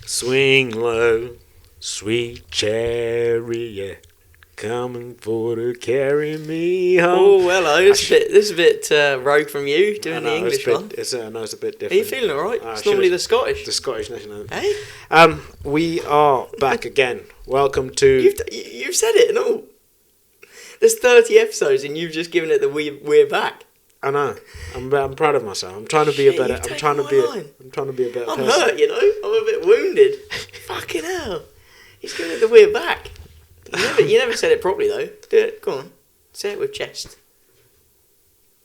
Swing low, sweet chariot, coming for to carry me home. Oh, hello. This is a bit rogue from you doing the English one. I know it's a bit different. Are you feeling all right? It's normally the Scottish. The Scottish national anthem. Hey? We are back again. Welcome to... You've said it and all. There's 30 episodes and you've just given it the we're back. I know. I'm proud of myself. I'm trying to be a better. I'm trying to be a better I'm person. hurt, you know. I'm a bit wounded. Fucking hell. He's giving it the we're back. You never said it properly though. Do it. Go on. Say it with chest.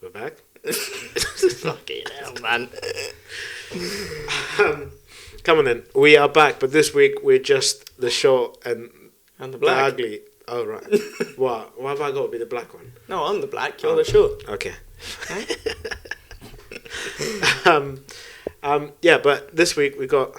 We're back. Fucking hell, man. Come on then. We are back, but this week we're just the short and the the black. ugly. Oh right. What? Why have I got to be the black one? No, I'm the black. You're the short. Okay. Hey? Yeah, but this week we got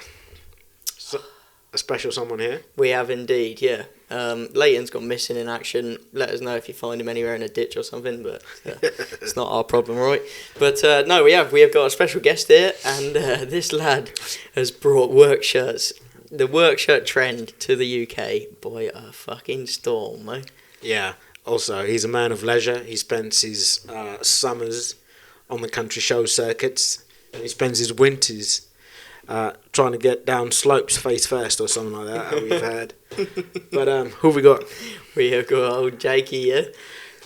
a special someone here. We have indeed, yeah. Leighton's gone missing in action. Let us know if you find him anywhere in a ditch or something, but it's not our problem, right? But no, we have got a special guest here, and this lad has brought work shirts, the work shirt trend to the UK by a fucking storm, mate. Yeah. Also, he's a man of leisure. He spends his summers on the country show circuits, and he spends his winters trying to get down slopes face first or something like that, we've heard. But who have we got? We have got old Jakey here.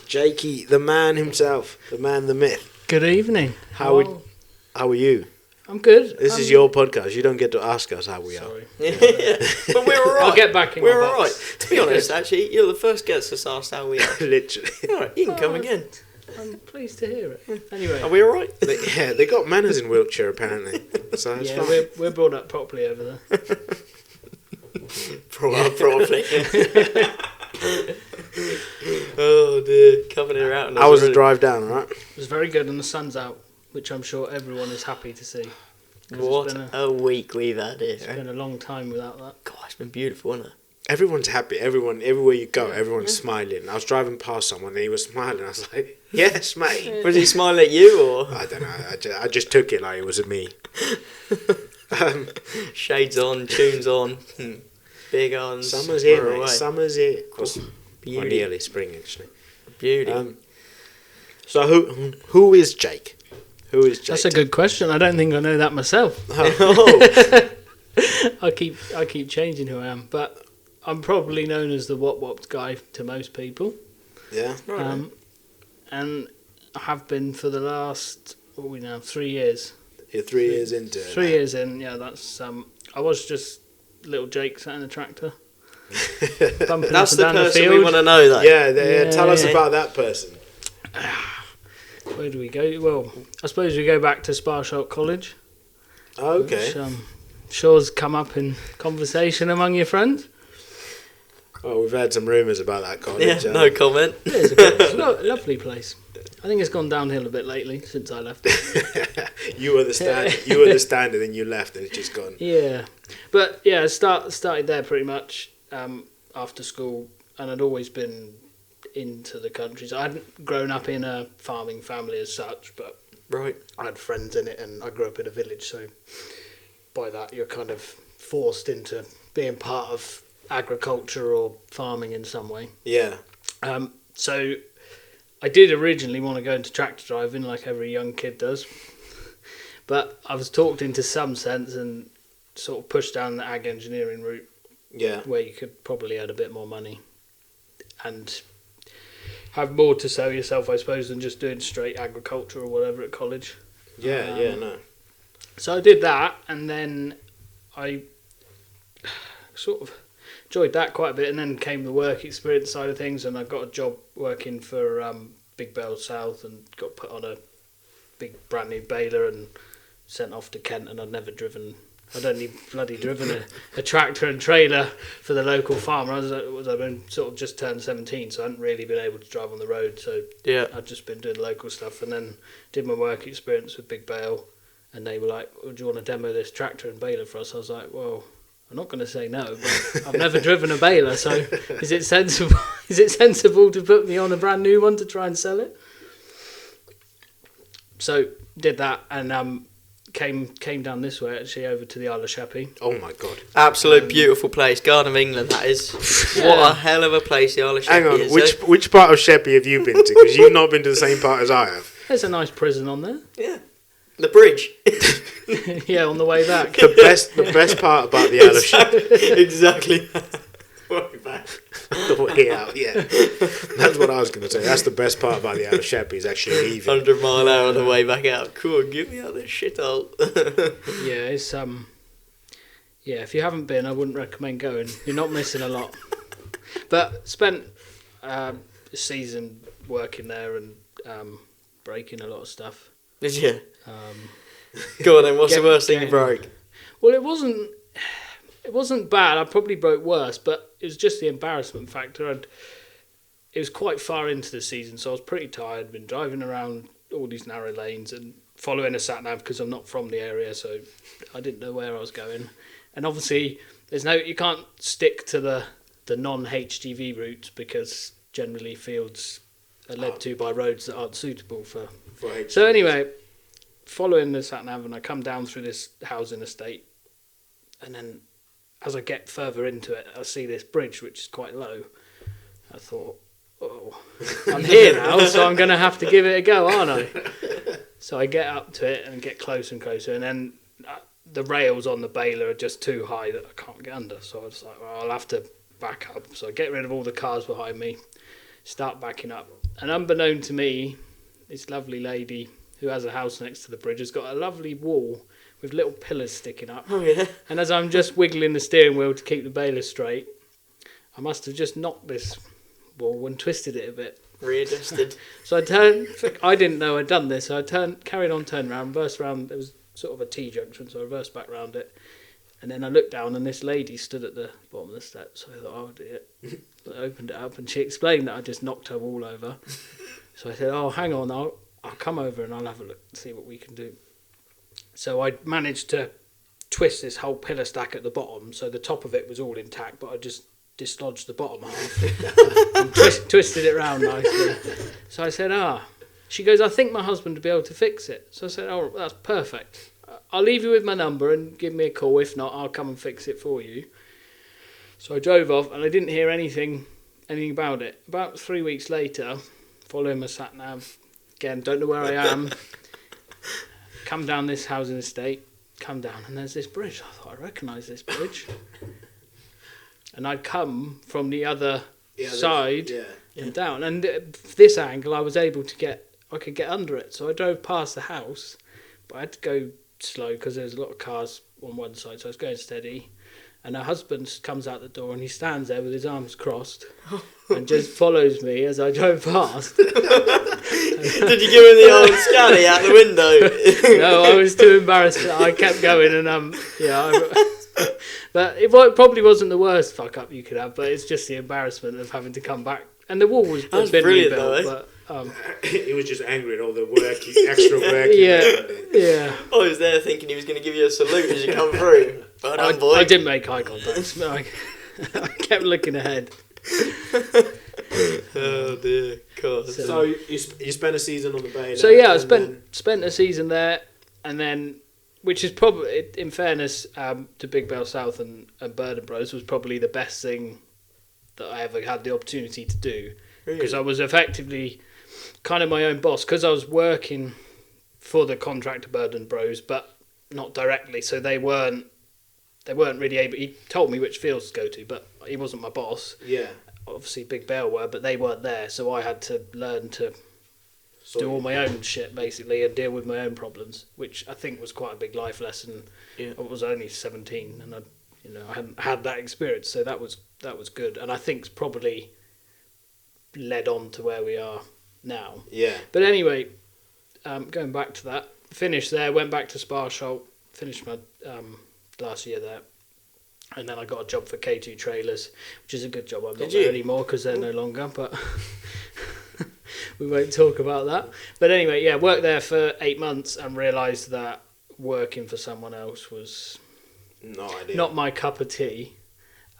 Jakey, the man himself, the man, the myth. Good evening. How are you? I'm good. This is your podcast. You don't get to ask us how we are. Yeah, but we're alright. I'll get back in We're my alright. box. To be honest, actually, you're the first guest that's asked how we are. Literally. Alright, you can come again. I'm pleased to hear it. Anyway. Are we alright? They got manners in Wiltshire apparently. So it's Yeah, fine. we're brought up properly over there. Probably. Oh dear, coming around. How was the drive down, right? It was very good and the sun's out, which I'm sure everyone is happy to see. 'Cause What It's a week we've had here. been a long time without that. God, it's been beautiful, hasn't it? Everyone's happy. Everywhere you go, everyone's smiling. I was driving past someone and he was smiling. I was like, yes, mate. Was he smiling at you or? I don't know. I just took it like it was a me. Shades on, tunes on, big ons. Summer's here, far mate. away. Summer's here. Of course, Beauty. nearly spring, actually. Beauty. So who is Jake? Who is Jake? That's a good question. I don't think I know that myself. Oh. I keep changing who I am, but I'm probably known as the Wop Wops guy to most people. Yeah. Right. And I have been for the last, 3 years. You're 3 years into it. 3 years in, yeah, that's, I was just little Jake sat in a tractor. Bumping That's up and the down person the we field. want to know, though. Yeah, tell us Yeah. about that person. Where do we go? Well, I suppose we go back to Sparshot College. Okay. Which, sure's come up in conversation among your friends. Well, we've had some rumours about that college. Yeah, no comment. It's a good, lovely place. I think it's gone downhill a bit lately since I left. You were the standard, then you left, and it's just gone. Yeah, but yeah, I started there pretty much after school, and I'd always been into the country. So I hadn't grown up in a farming family as such, but Right. I had friends in it, and I grew up in a village. So by that, you're kind of forced into being part of agriculture or farming in some way. Yeah. So I did originally want to go into tractor driving like every young kid does, but I was talked into some sense and sort of pushed down the ag engineering route Yeah. where you could probably earn a bit more money and have more to sell yourself, I suppose, than just doing straight agriculture or whatever at college. Yeah. No. So I did that, and then I sort of enjoyed that quite a bit, and then came the work experience side of things, and I got a job working for Big Bell South and got put on a big brand new baler and sent off to Kent, and I'd only bloody driven a tractor and trailer for the local farm. I'd been sort of just turned 17, so I hadn't really been able to drive on the road, so Yeah. I'd just been doing local stuff, and then did my work experience with Big Bale, and they were like, well, do you want to demo this tractor and baler for us? I was like, well, I'm not going to say no, but I've never driven a baler, so is it sensible to put me on a brand new one to try and sell it? So did that, and came down this way actually over to the Isle of Sheppey. Oh my god! Absolute beautiful place, Garden of England. That is. What a hell of a place the Isle of Sheppey is. Hang on, which part of Sheppey have you been to? Because you've not been to the same part as I have. There's a nice prison on there. Yeah, the bridge. Yeah, on the way back. The best part about the Isle of Sheppey. Exactly. Way back. The way out, yeah. That's what I was going to say. That's the best part about the Isle of Sheppey is actually leaving. 100 mile an hour on the way back out. Come on, get me out of this shithole. Yeah, it's yeah, if you haven't been, I wouldn't recommend going. You're not missing a lot. But spent a season working there and breaking a lot of stuff. Did you? Go on then, what's the worst thing you broke? Well, it wasn't bad. I probably broke worse, but it was just the embarrassment factor. It was quite far into the season, so I was pretty tired. Been driving around all these narrow lanes and following a sat-nav because I'm not from the area, so I didn't know where I was going. And obviously, you can't stick to the non-HGV routes because generally fields are led to by roads that aren't suitable for HGVs. So anyway, following the sat-nav, and I come down through this housing estate, and then as I get further into it, I see this bridge, which is quite low. I thought, oh, I'm here now, so I'm going to have to give it a go, aren't I? So I get up to it and get closer and closer, and then the rails on the baler are just too high that I can't get under. So I was like, well, I'll have to back up. So I get rid of all the cars behind me, start backing up. And unbeknown to me, this lovely lady who has a house next to the bridge has got a lovely wall with little pillars sticking up. Oh, yeah. And as I'm just wiggling the steering wheel to keep the baler straight, I must have just knocked this wall and twisted it a bit. Readjusted. So I didn't know I'd done this, so I carried on, turned around, reversed around. There was sort of a T-junction, so I reversed back round it. And then I looked down and this lady stood at the bottom of the steps. So I thought, oh dear. So I opened it up and she explained that I just knocked her wall over. So I said, oh, hang on, I'll come over and I'll have a look and see what we can do. So I managed to twist this whole pillar stack at the bottom, so the top of it was all intact, but I just dislodged the bottom half and twisted it round nicely. So I said, she goes, I think my husband would be able to fix it. So I said, oh, that's perfect. I'll leave you with my number and give me a call. If not, I'll come and fix it for you. So I drove off and I didn't hear anything about it. About 3 weeks later, following my sat-nav, again, don't know where I am, come down this housing estate, come down and there's this bridge. I thought, I recognise this bridge. And I'd come from the other side and down. And this angle, I was able to I could get under it. So I drove past the house, but I had to go slow because there was a lot of cars on one side, so I was going steady. And her husband comes out the door and he stands there with his arms crossed and just follows me as I drove past. Did you give him the old scanny out the window? No, I was too embarrassed. I kept going and but it probably wasn't the worst fuck up you could have, but it's just the embarrassment of having to come back. And the wall was been rebuilt, but he was just angry at all the extra work. Yeah. I was there thinking he was going to give you a salute as you come through. But I didn't make eye contact. I kept looking ahead. Oh dear, God. So you spent a season on the bay. So yeah, I spent a season there, and then, which is probably, in fairness, to Big Bell South and Burden Bros, was probably the best thing that I ever had the opportunity to do, because I was effectively kind of my own boss, because I was working for the contractor Burden Bros, but not directly, so they weren't really able. He told me which fields to go to, but he wasn't my boss. Yeah. Obviously Big Bell were, but they weren't there, so I had to learn to do all my own shit basically and deal with my own problems, which I think was quite a big life lesson. I was only 17 and I hadn't had that experience, so that was good, and I think it's probably led on to where we are now. Yeah. But anyway, going back to that, finished there, went back to Sparsholt, finished my last year there, and then I got a job for K2 Trailers, which is a good job. I'm not there anymore because they're no longer, but we won't talk about that. But anyway, yeah, worked there for 8 months and realised that working for someone else was not my cup of tea.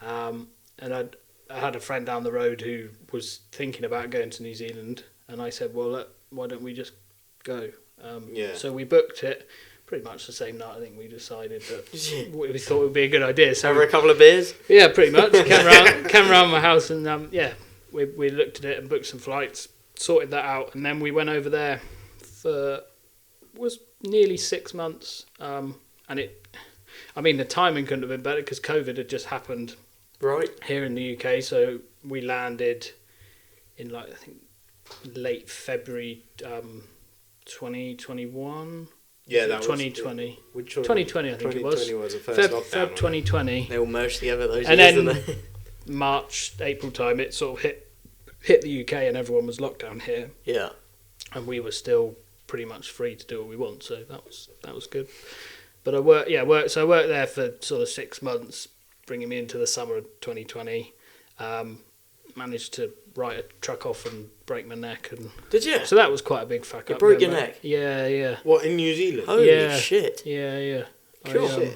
And I had a friend down the road who was thinking about going to New Zealand, and I said, well, why don't we just go? So we booked it, pretty much the same night. I think we decided that we thought it would be a good idea. So over a couple of beers. Yeah, pretty much. Came around my house and we looked at it and booked some flights, sorted that out, and then we went over there for was nearly 6 months. The timing couldn't have been better because COVID had just happened right here in the UK. So we landed in I think late February 2021. Yeah, that 2020. Which one? 2020, I think it was. 2020 was the first lockdown. Feb 2020. They all merged together those and years, then didn't they? March, April time, it sort of hit the UK and everyone was locked down here. Yeah. And we were still pretty much free to do what we want, so that was good. But I worked there for sort of 6 months, bringing me into the summer of 2020. Managed to write a truck off and break my neck, and did you? So that was quite a big fuck up. You broke your neck? Yeah. What, in New Zealand? Holy shit! Yeah. Cool.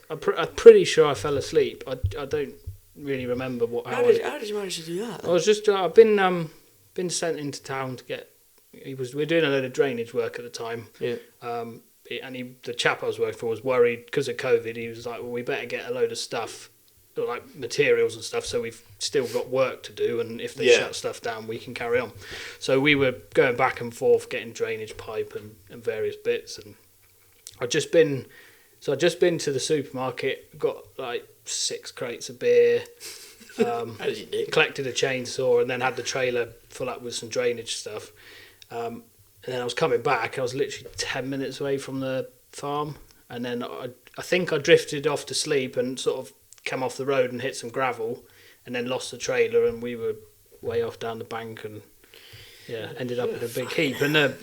I'm pretty sure I fell asleep. I don't really remember how did you manage to do that? I was just I've been sent into town to get. We're doing a load of drainage work at the time. Yeah. The chap I was working for was worried because of COVID. He was like, well, we better get a load of stuff, like materials and stuff, so we've still got work to do, and if they shut stuff down, we can carry on. So we were going back and forth getting drainage pipe and various bits, and I'd just been to the supermarket, got like 6 crates of beer, As you do. collected a chainsaw, and then had the trailer full up with some drainage stuff. And then I was coming back. I was literally 10 minutes away from the farm, and then I think I drifted off to sleep and sort of came off the road and hit some gravel, and then lost the trailer, and we were way off down the bank, and ended up in a big heap. And the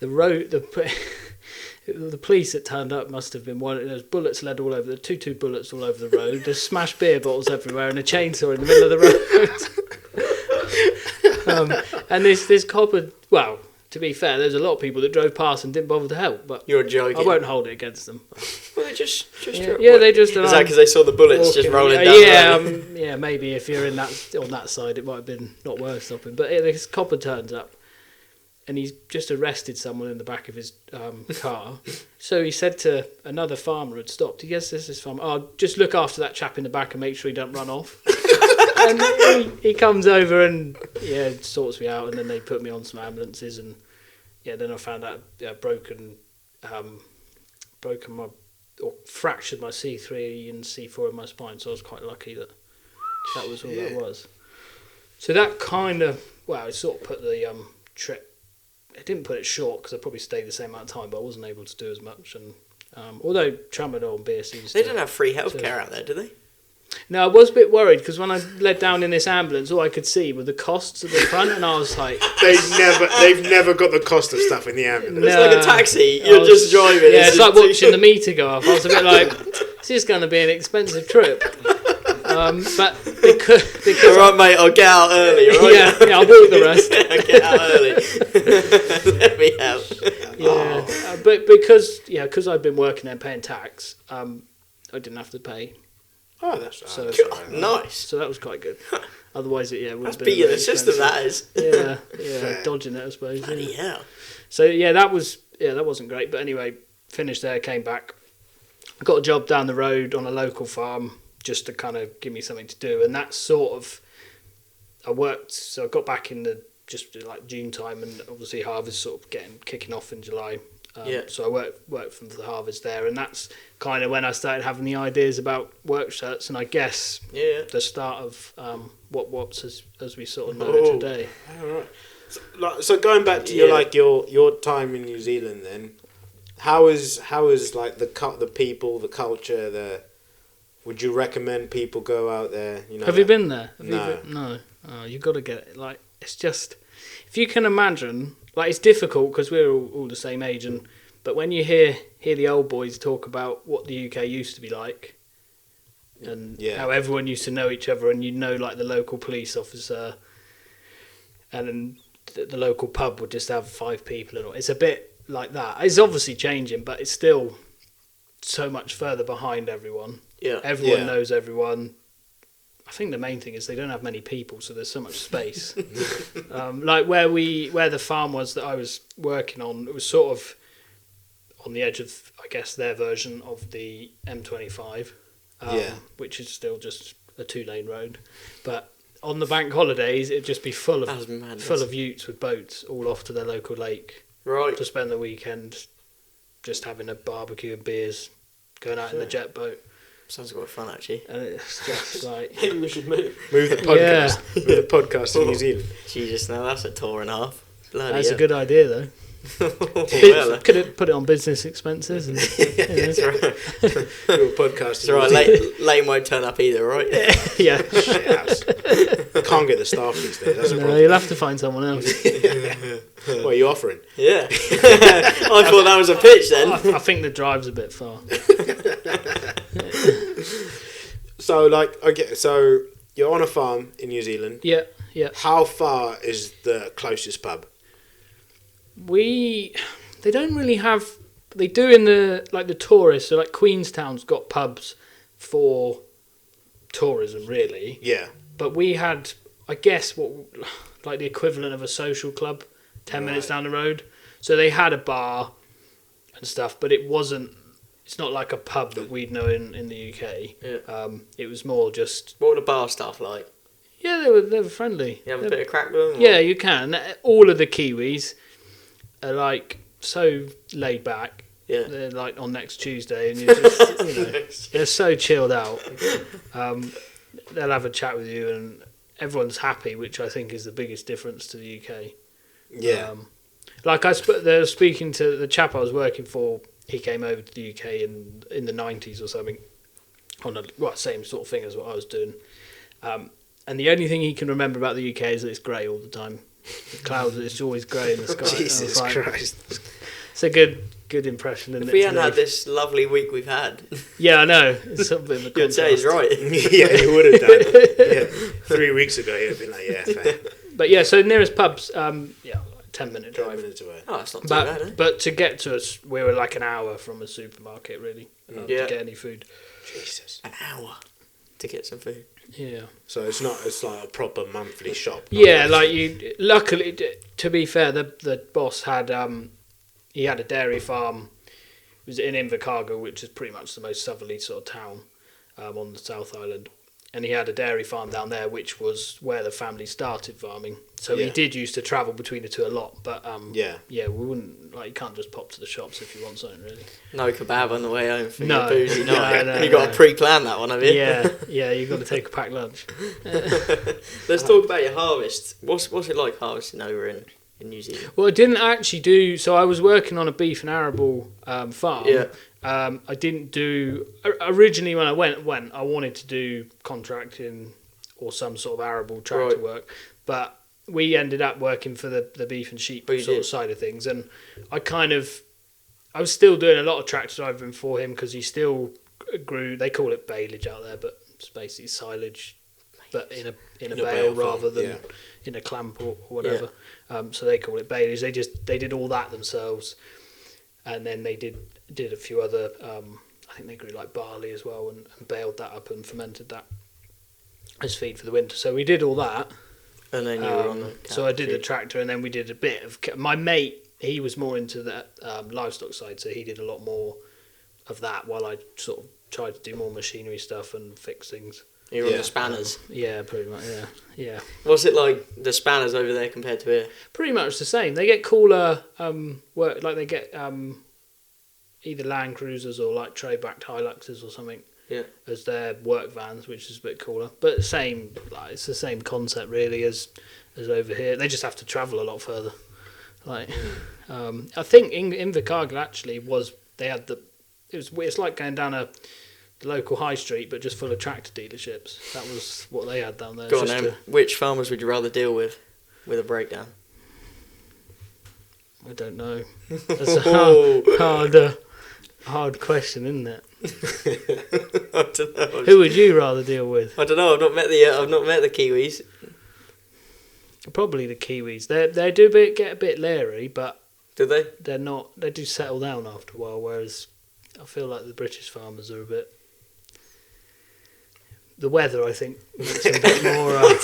road, the police that turned up must have been one. There's bullets led all over. Two bullets all over the road. There's smashed beer bottles everywhere, and a chainsaw in the middle of the road. And this cop had, well, to be fair, there's a lot of people that drove past and didn't bother to help. But you're joking. I won't hold it against them. Well, they just they just. Is that because they saw the bullets just rolling down? Yeah, maybe if you're on that side, it might have been not worth stopping. But this copper turns up, and he's just arrested someone in the back of his car. So he said to another farmer who'd stopped, he goes, this farmer, just look after that chap in the back and make sure he don't run off. And he comes over and sorts me out, and then they put me on some ambulances, and then I found out broken my, or fractured my C3 and C4 in my spine, so I was quite lucky that was all that was. So that kind of, it sort of put the trip, it didn't put it short because I probably stayed the same amount of time, but I wasn't able to do as much. And although Tramadol and BSCs, they don't have free healthcare out there, do they? No, I was a bit worried because when I led down in this ambulance, all I could see were the costs at the front, and I was like, they've never got the cost of stuff in the ambulance. It's like a taxi. You're just driving. Yeah, it's like watching the meter go up. I was a bit like, this is going to be an expensive trip. But because all right, mate, I'll get out early. Right? Yeah, I'll walk the rest. Get out early. Let me help. Yeah, but because I'd been working there paying tax, I didn't have to pay. Oh, that's nice. So that was quite good. Otherwise, it would that's have been beating the system. That is. Yeah, dodging it, I suppose. Bloody hell. So that wasn't great. But anyway, finished there, came back, got a job down the road on a local farm just to kind of give me something to do, and that sort of I worked. So I got back in just like June time, and obviously harvest sort of kicking off in July. So I worked from the harvest there, and that's kind of when I started having the ideas about work shirts, and I guess the start of Wop Wops as we sort of know it today. All right. So going back to your time in New Zealand, then how is like the people, the culture, would you recommend people go out there? Have you been there? No. No. Oh, you got to get it. Like, it's just, if you can imagine. Like, it's difficult because we're all the same age, but when you hear the old boys talk about what the UK used to be like, and how everyone used to know each other, and like the local police officer, and then the local pub would just have 5 people, and all. It's a bit like that. It's obviously changing, but it's still so much further behind everyone. Yeah, everyone knows everyone. I think the main thing is they don't have many people, so there's so much space. Like where the farm was that I was working on, it was sort of on the edge of, I guess, their version of the M25, which is still just a 2-lane road. But on the bank holidays, it'd just be full of utes with boats all off to their local lake, right, to spend the weekend just having a barbecue and beers, going out in the jet boat. Sounds quite fun, actually. And it's just like... Maybe we should move the podcast. Move the podcast to New Zealand. Jesus, now that's a tour and a half. That's a good idea, though. Could have put it on business expenses. And, That's right. Your podcast. It's right. Lane won't turn up either, right? Yeah. Shit house. Can't get the staff these days. That's a problem. You'll have to find someone else. What are you offering? Yeah. I thought that was a pitch then. I think the drive's a bit far. So you're on a farm in New Zealand. Yeah. How far is the closest pub? They don't really have. They do in the tourists. So like Queenstown's got pubs for tourism, really. Yeah. But we had, I guess, like the equivalent of a social club, 10 minutes down the road. So they had a bar and stuff, but it wasn't. It's not like a pub that we'd know in the UK. Yeah. It was more just. What were the bar staff like? Yeah, they were friendly. You have a bit of crack with them? Yeah, you can. All of the Kiwis are like so laid back. Yeah. They're like on next Tuesday, and you're just, they're so chilled out. They'll have a chat with you, and everyone's happy, which I think is the biggest difference to the UK. Yeah. They were speaking to the chap I was working for. He came over to the UK in the 90s or something, on the same sort of thing as what I was doing. And the only thing he can remember about the UK is that it's grey all the time. The clouds, it's always grey in the sky. Jesus Christ. It's a good impression, isn't it? If we hadn't had this lovely week we've had. Yeah, I know. It's a bit of a You'd say he's right. Yeah, you would have done. Yeah. 3 weeks ago, you'd have been like, yeah, fair. But yeah, so nearest pubs, 10-minute drive. 10 minutes away. Oh, that's not too bad, eh? But to get to us, we were like an hour from a supermarket, really, to get any food. Jesus. An hour to get some food. Yeah. So it's like a proper monthly shop. Yeah, luckily, to be fair, the boss had he had a dairy farm. It was in Invercargill, which is pretty much the most southerly sort of town on the South Island. And he had a dairy farm down there, which was where the family started farming. So he did used to travel between the two a lot. But we wouldn't, you can't just pop to the shops if you want something, really. No kebab on the way home for your boozy night. No, you got to pre-plan that one, have you? Yeah, you've got to take a packed lunch. Let's talk about your harvest. What's it like harvesting over in New Zealand? Well, I didn't actually do. So I was working on a beef and arable farm. Yeah. I didn't do originally when I went. I wanted to do contracting or some sort of arable tractor work, but we ended up working for the beef and sheep sort of side of things, and I was still doing a lot of tractor driving for him because he still grew. They call it baleage out there, but it's basically silage, but in a bale rather than in a clamp or whatever. So they call it baleage. They did all that themselves, and then they did a few other. I think they grew like barley as well, and baled that up and fermented that as feed for the winter. So we did all that. And then you were on the so I did the tractor, and then we did a bit of. My mate, he was more into that livestock side, so he did a lot more of that, while I sort of tried to do more machinery stuff and fix things. You're on the spanners. Yeah, pretty much. Yeah. What's it like, the spanners over there compared to here? Pretty much the same. They get cooler work, like they get either Land Cruisers or like tray-backed Hiluxes or something. Yeah. As their work vans, which is a bit cooler, but same. It's the same concept really as over here. They just have to travel a lot further. I think Invercargill actually they had it's like going down the local high street, but just full of tractor dealerships. That was what they had down there. Go on, which farmers would you rather deal with a breakdown? I don't know. That's a hard question, isn't it? I don't know. Who would you rather deal with? I don't know. I've not met the Kiwis. Probably the Kiwis. They do get a bit leery, but do they? They're not. They do settle down after a while. Whereas I feel like the British farmers are a bit. The weather, I think, makes them a bit more. I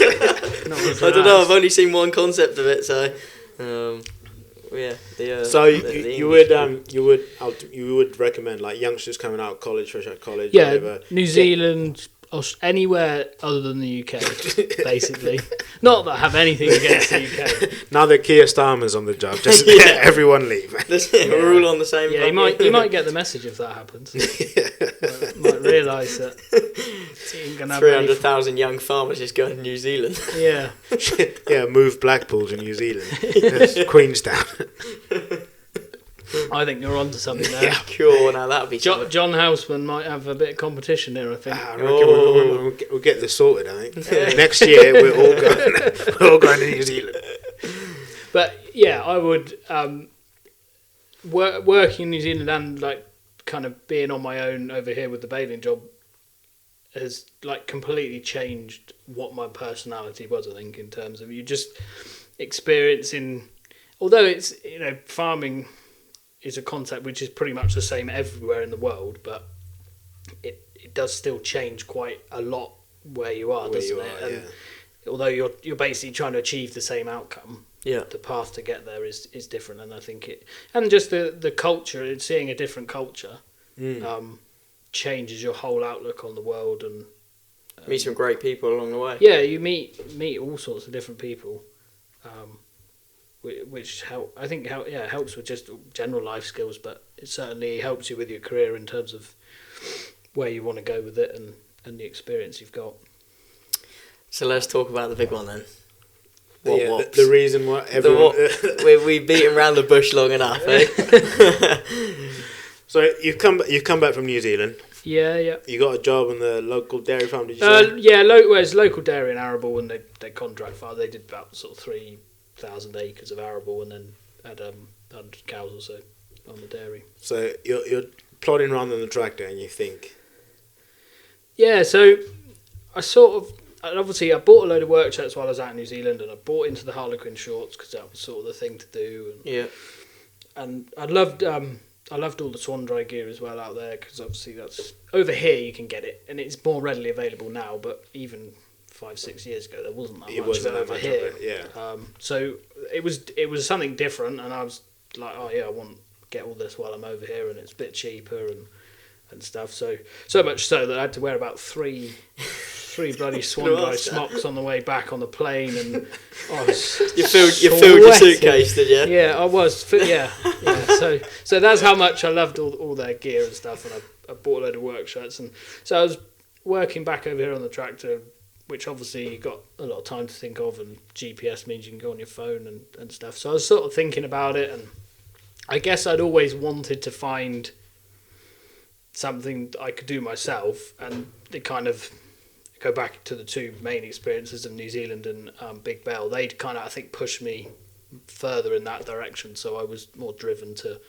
don't know. I've only seen one concept of it, so. Yeah. So the you would recommend like youngsters coming out of college, fresh out of college, Yeah, whatever, New Zealand, anywhere other than the UK, basically. Not that I have anything against the UK. Now that Keir Starmer's on the job, just everyone leave. We're all on the same. Yeah, you might get the message if that happens. Might realise that. 300,000 young farmers just going to New Zealand. Yeah. Yeah, move Blackpool to New Zealand. Yes, Queenstown. I think you're onto something there. Yeah, cool. Now that'd be John Houseman might have a bit of competition there, I think. I reckon we'll get this sorted, I think. Next year, we're all going to New Zealand. But, yeah, I would... working in New Zealand and, like, kind of being on my own over here with the baling job has, like, completely changed what my personality was, I think, in terms of you just experiencing... Although it's, farming... is a concept which is pretty much the same everywhere in the world, but it does still change quite a lot where you are, doesn't it? And although you're basically trying to achieve the same outcome, the path to get there is different, and I think and just the culture, and seeing a different culture, changes your whole outlook on the world, and meet some great people along the way. Yeah, you meet all sorts of different people. Which helps with just general life skills, but it certainly helps you with your career in terms of where you want to go with it and the experience you've got. So let's talk about the big one then. Wops. The reason why everyone... we've beaten around the bush long enough, eh? So you've come back from New Zealand. Yeah. You got a job in the local dairy farm, did you say? Yeah, it's local dairy in Arable, and they contract farm. They did about sort of 3,000 acres of arable, and then had 100 cows or so on the dairy. So you're plodding around on the tractor, and you think, yeah. So I obviously bought a load of work shirts while I was out in New Zealand, and I bought into the Harlequin shorts because that was sort of the thing to do. And I loved all the swan dry gear as well out there, because obviously that's over here you can get it, and it's more readily available now. But even 5-6 years ago, there wasn't that much of it over here. So it was something different, and I was like, oh yeah, I want to get all this while I'm over here, and it's a bit cheaper and stuff. So much so that I had to wear about three bloody swan dry smocks on the way back on the plane, and I was you filled your suitcase, did you? Yeah, I was. Yeah. So that's how much I loved all their gear and stuff, and I bought a load of work shirts, and so I was working back over here on the tractor, which obviously you got a lot of time to think of, and GPS means you can go on your phone and stuff. So I was sort of thinking about it, and I guess I'd always wanted to find something I could do myself, and it kind of go back to the two main experiences of New Zealand and Big Bell. They'd kind of, I think, pushed me further in that direction, so I was more driven to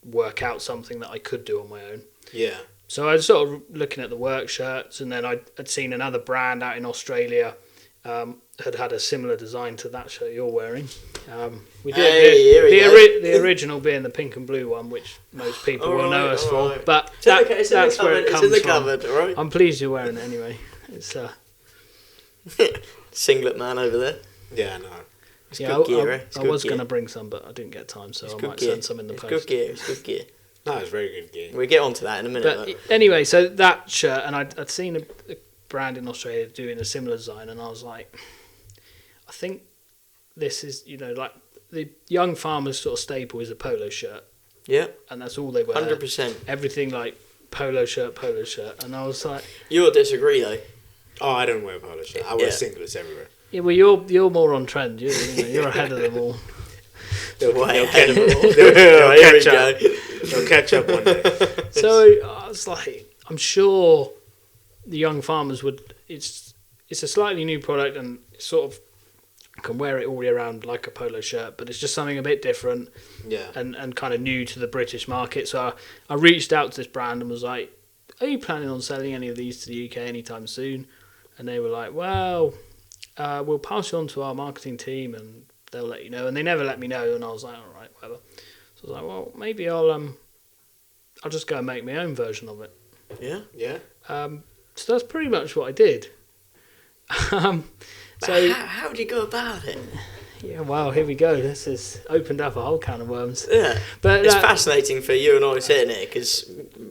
work out something that I could do on my own. Yeah. So I was sort of looking at the work shirts, and then I'd seen another brand out in Australia had a similar design to that shirt you're wearing. We did the original being the pink and blue one, which most people will know us for. Right. But that's where it comes from. Cupboard, all right? I'm pleased you're wearing it anyway. It's singlet man over there. Yeah, no. It's good gear. I was going to bring some, but I didn't get time, so I might send some in the post. It's good gear. No, it's very good gear. We'll get onto that in a minute. But anyway, so that shirt, and I'd seen a brand in Australia doing a similar design, and I was like, I think this is, like the young farmer's sort of staple is a polo shirt. Yeah. And that's all they wear. 100%. Everything like polo shirt. And I was like... You'll disagree, though. Oh, I don't wear a polo shirt. I wear singlets everywhere. Yeah, well, you're more on trend. You're ahead of them all. They'll catch up one day. So I was like, I'm sure the young farmers would... It's a slightly new product, and sort of can wear it all year round like a polo shirt, but it's just something a bit different, and kind of new to the British market. So I reached out to this brand and was like, are you planning on selling any of these to the UK anytime soon? And they were like, well, we'll pass you on to our marketing team and they'll let you know. And they never let me know, and I was like, all right, whatever. So I was like, well, maybe I'll just go and make my own version of it. Yeah. So that's pretty much what I did. So how do you go about it? Yeah, wow, here we go. This has opened up a whole can of worms. Yeah, But it's fascinating for you and I sitting here because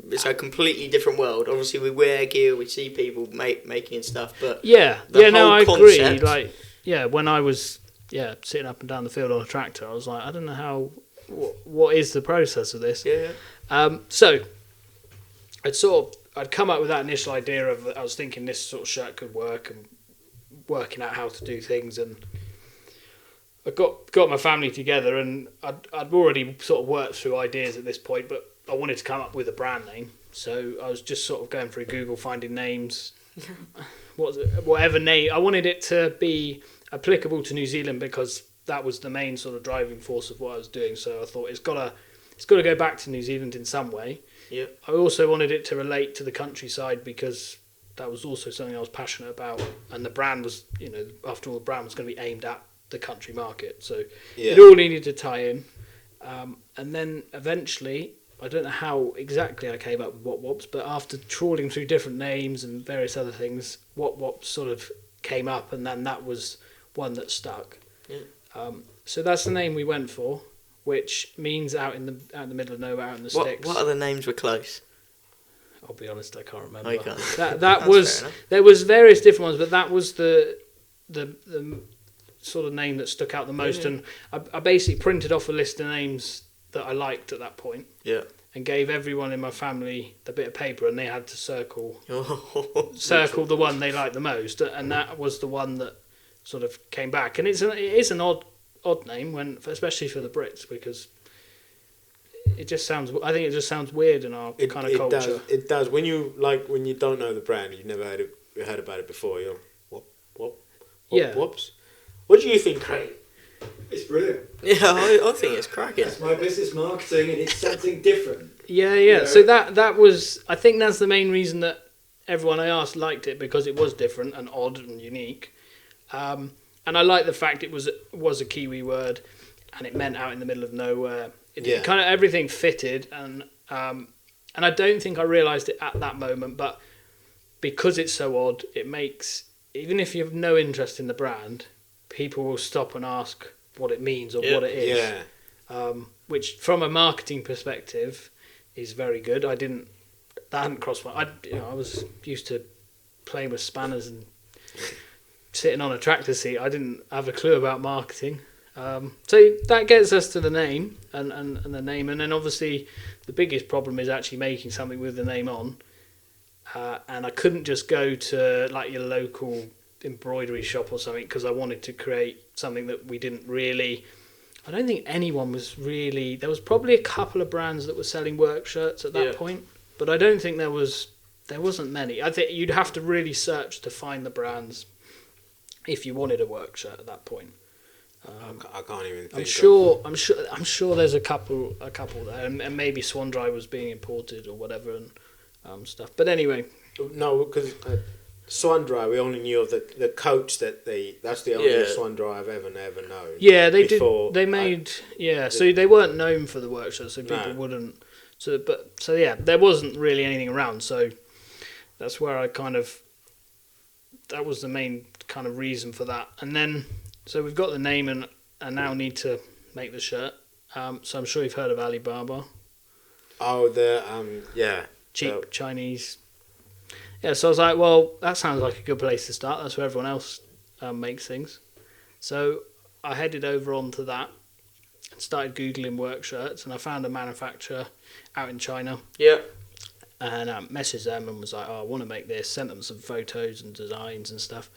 it's a completely different world. Obviously, we wear gear, we see people making stuff, but yeah, the no, whole I agree. concept- Like, yeah, when I was sitting up and down the field on a tractor, I was like, I don't know how. What is the process of this? Yeah. So I'd come up with that initial idea of I was thinking this sort of shirt could work and working out how to do things, and I got my family together, and I'd already sort of worked through ideas at this point, but I wanted to come up with a brand name, so I was just sort of going through Google, finding names, whatever name. I wanted it to be applicable to New Zealand because that was the main sort of driving force of what I was doing. So I thought it's got to go back to New Zealand in some way. Yeah. I also wanted it to relate to the countryside because that was also something I was passionate about, and the brand was, after all, the brand was going to be aimed at the country market, so it all needed to tie in. And then eventually, I don't know how exactly I came up with Wop Wops, but after trawling through different names and various other things, Wop Wops sort of came up, and then that was one that stuck. Yeah. So that's the name we went for, which means out in the middle of nowhere, out in the sticks. What other names were close? I'll be honest, I can't remember. Oh, you can't. That was, there was various different ones, but that was the sort of name that stuck out the most. And I basically printed off a list of names that I liked at that point. Yeah. And gave everyone in my family a bit of paper, and they had to circle the one they liked the most, and that was the one that sort of came back. And it is an odd name, especially for the Brits, because it just sounds. I think it just sounds weird in our kind of culture. It does. When you don't know the brand, you've never heard about it before. You're Wop Wops. What do you think, Craig? It's brilliant. Yeah, I think it's cracking. It's my business marketing, and it's something different. Yeah. You know? So that was. I think that's the main reason that everyone I asked liked it, because it was different and odd and unique. And I like the fact it was a Kiwi word, and it meant out in the middle of nowhere. It kind of everything fitted, and I don't think I realised it at that moment, but because it's so odd, it makes, even if you have no interest in the brand, people will stop and ask what it means or what it is. Yeah. Which, from a marketing perspective, is very good. That hadn't crossed my. I was used to playing with spanners and sitting on a tractor seat. I didn't have a clue about marketing. So that gets us to the name and the name, and then obviously the biggest problem is actually making something with the name on. And I couldn't just go to like your local embroidery shop or something, because I wanted to create something that we didn't really. I don't think anyone was really. There was probably a couple of brands that were selling work shirts at that point, but I don't think there wasn't many. I think you'd have to really search to find the brands if you wanted a work shirt at that point. I can't even think. I'm sure there's a couple there, and maybe Swan Dry was being imported or whatever and stuff. But anyway, no, because Swan Dry, we only knew of the coats that's the only Swan Dry I've ever known. Yeah, they did. They made so they weren't known for the work shirt, so people wouldn't. So there wasn't really anything around. So that's where that was the main kind of reason for that. And then, so we've got the name, and I now need to make the shirt. So I'm sure you've heard of Alibaba. Oh, cheap Chinese. Yeah, so I was like, well, that sounds like a good place to start. That's where everyone else makes things. So I headed over onto that and started Googling work shirts, and I found a manufacturer out in China. Yeah. And messaged them and was like, I want to make this. Sent them some photos and designs and stuff.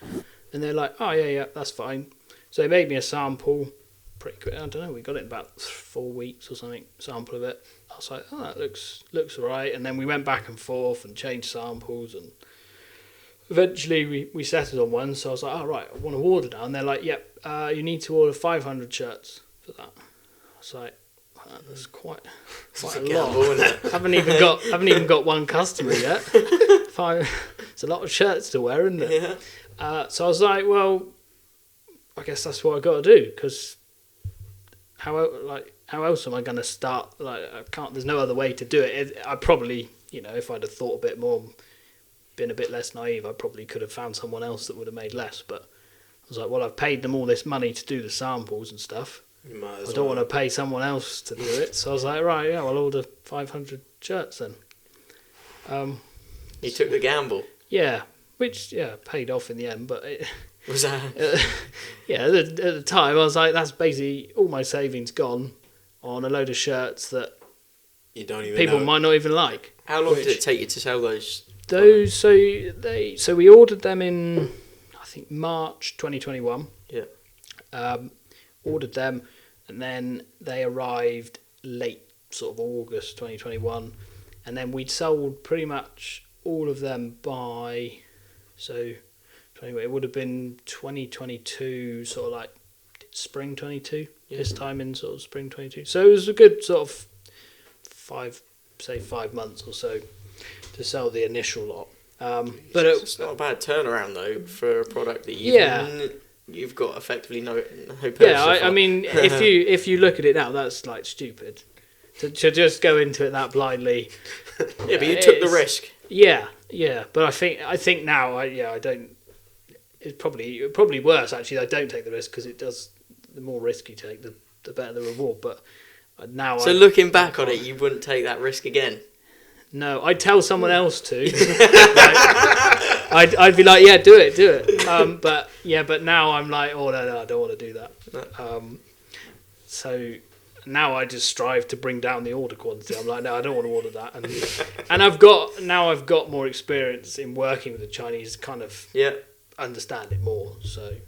And they're like, oh, yeah, that's fine. So they made me a sample pretty quick. I don't know, we got it in about 4 weeks or something, sample of it. I was like, oh, that looks all right. And then we went back and forth and changed samples. And eventually we settled on one. So I was like, oh, right, I want to order now. And they're like, yep, you need to order 500 shirts for that. I was like, that's quite a lot. haven't even got one customer yet. It's a lot of shirts to wear, isn't it? Yeah. So I was like, well, I guess that's what I got to do, because how else am I going to start? Like, I can't. There's no other way to do it. I probably, if I'd have thought a bit more, been a bit less naive, I probably could have found someone else that would have made less. But I was like, well, I've paid them all this money to do the samples and stuff. You might as I don't well. want to pay someone else to do it. So I was like, right, yeah, I'll order 500 shirts then. You took the gamble. Yeah, which, paid off in the end. But, Was that? at the time, I was like, that's basically all my savings gone on a load of shirts that You don't even people know. might not even like. How long did it take you to sell those? So we ordered them in, I think, March 2021. Yeah. Ordered them, and then they arrived late, sort of August 2021, and then we'd sold pretty much all of them by, so anyway, it would have been 2022, sort of like spring 22, this time in sort of spring 22. So it was a good sort of 5 months or so to sell the initial lot. But It's not a bad turnaround though for a product that you've got effectively no purchase. Yeah, I mean, if you look at it now, that's like stupid to just go into it that blindly. Yeah, but you took the risk. Yeah, but I think now, I don't. It's probably worse actually. I don't take the risk because it does. The more risk you take, the better the reward. But now, So looking back on it, you wouldn't take that risk again. No, I'd tell someone else to. I'd be like, yeah, do it. But now I'm like, oh no, I don't want to do that. So now I just strive to bring down the order quantity. I'm like, no, I don't want to order that. And I've got more experience in working with the Chinese, kind of understand it more. So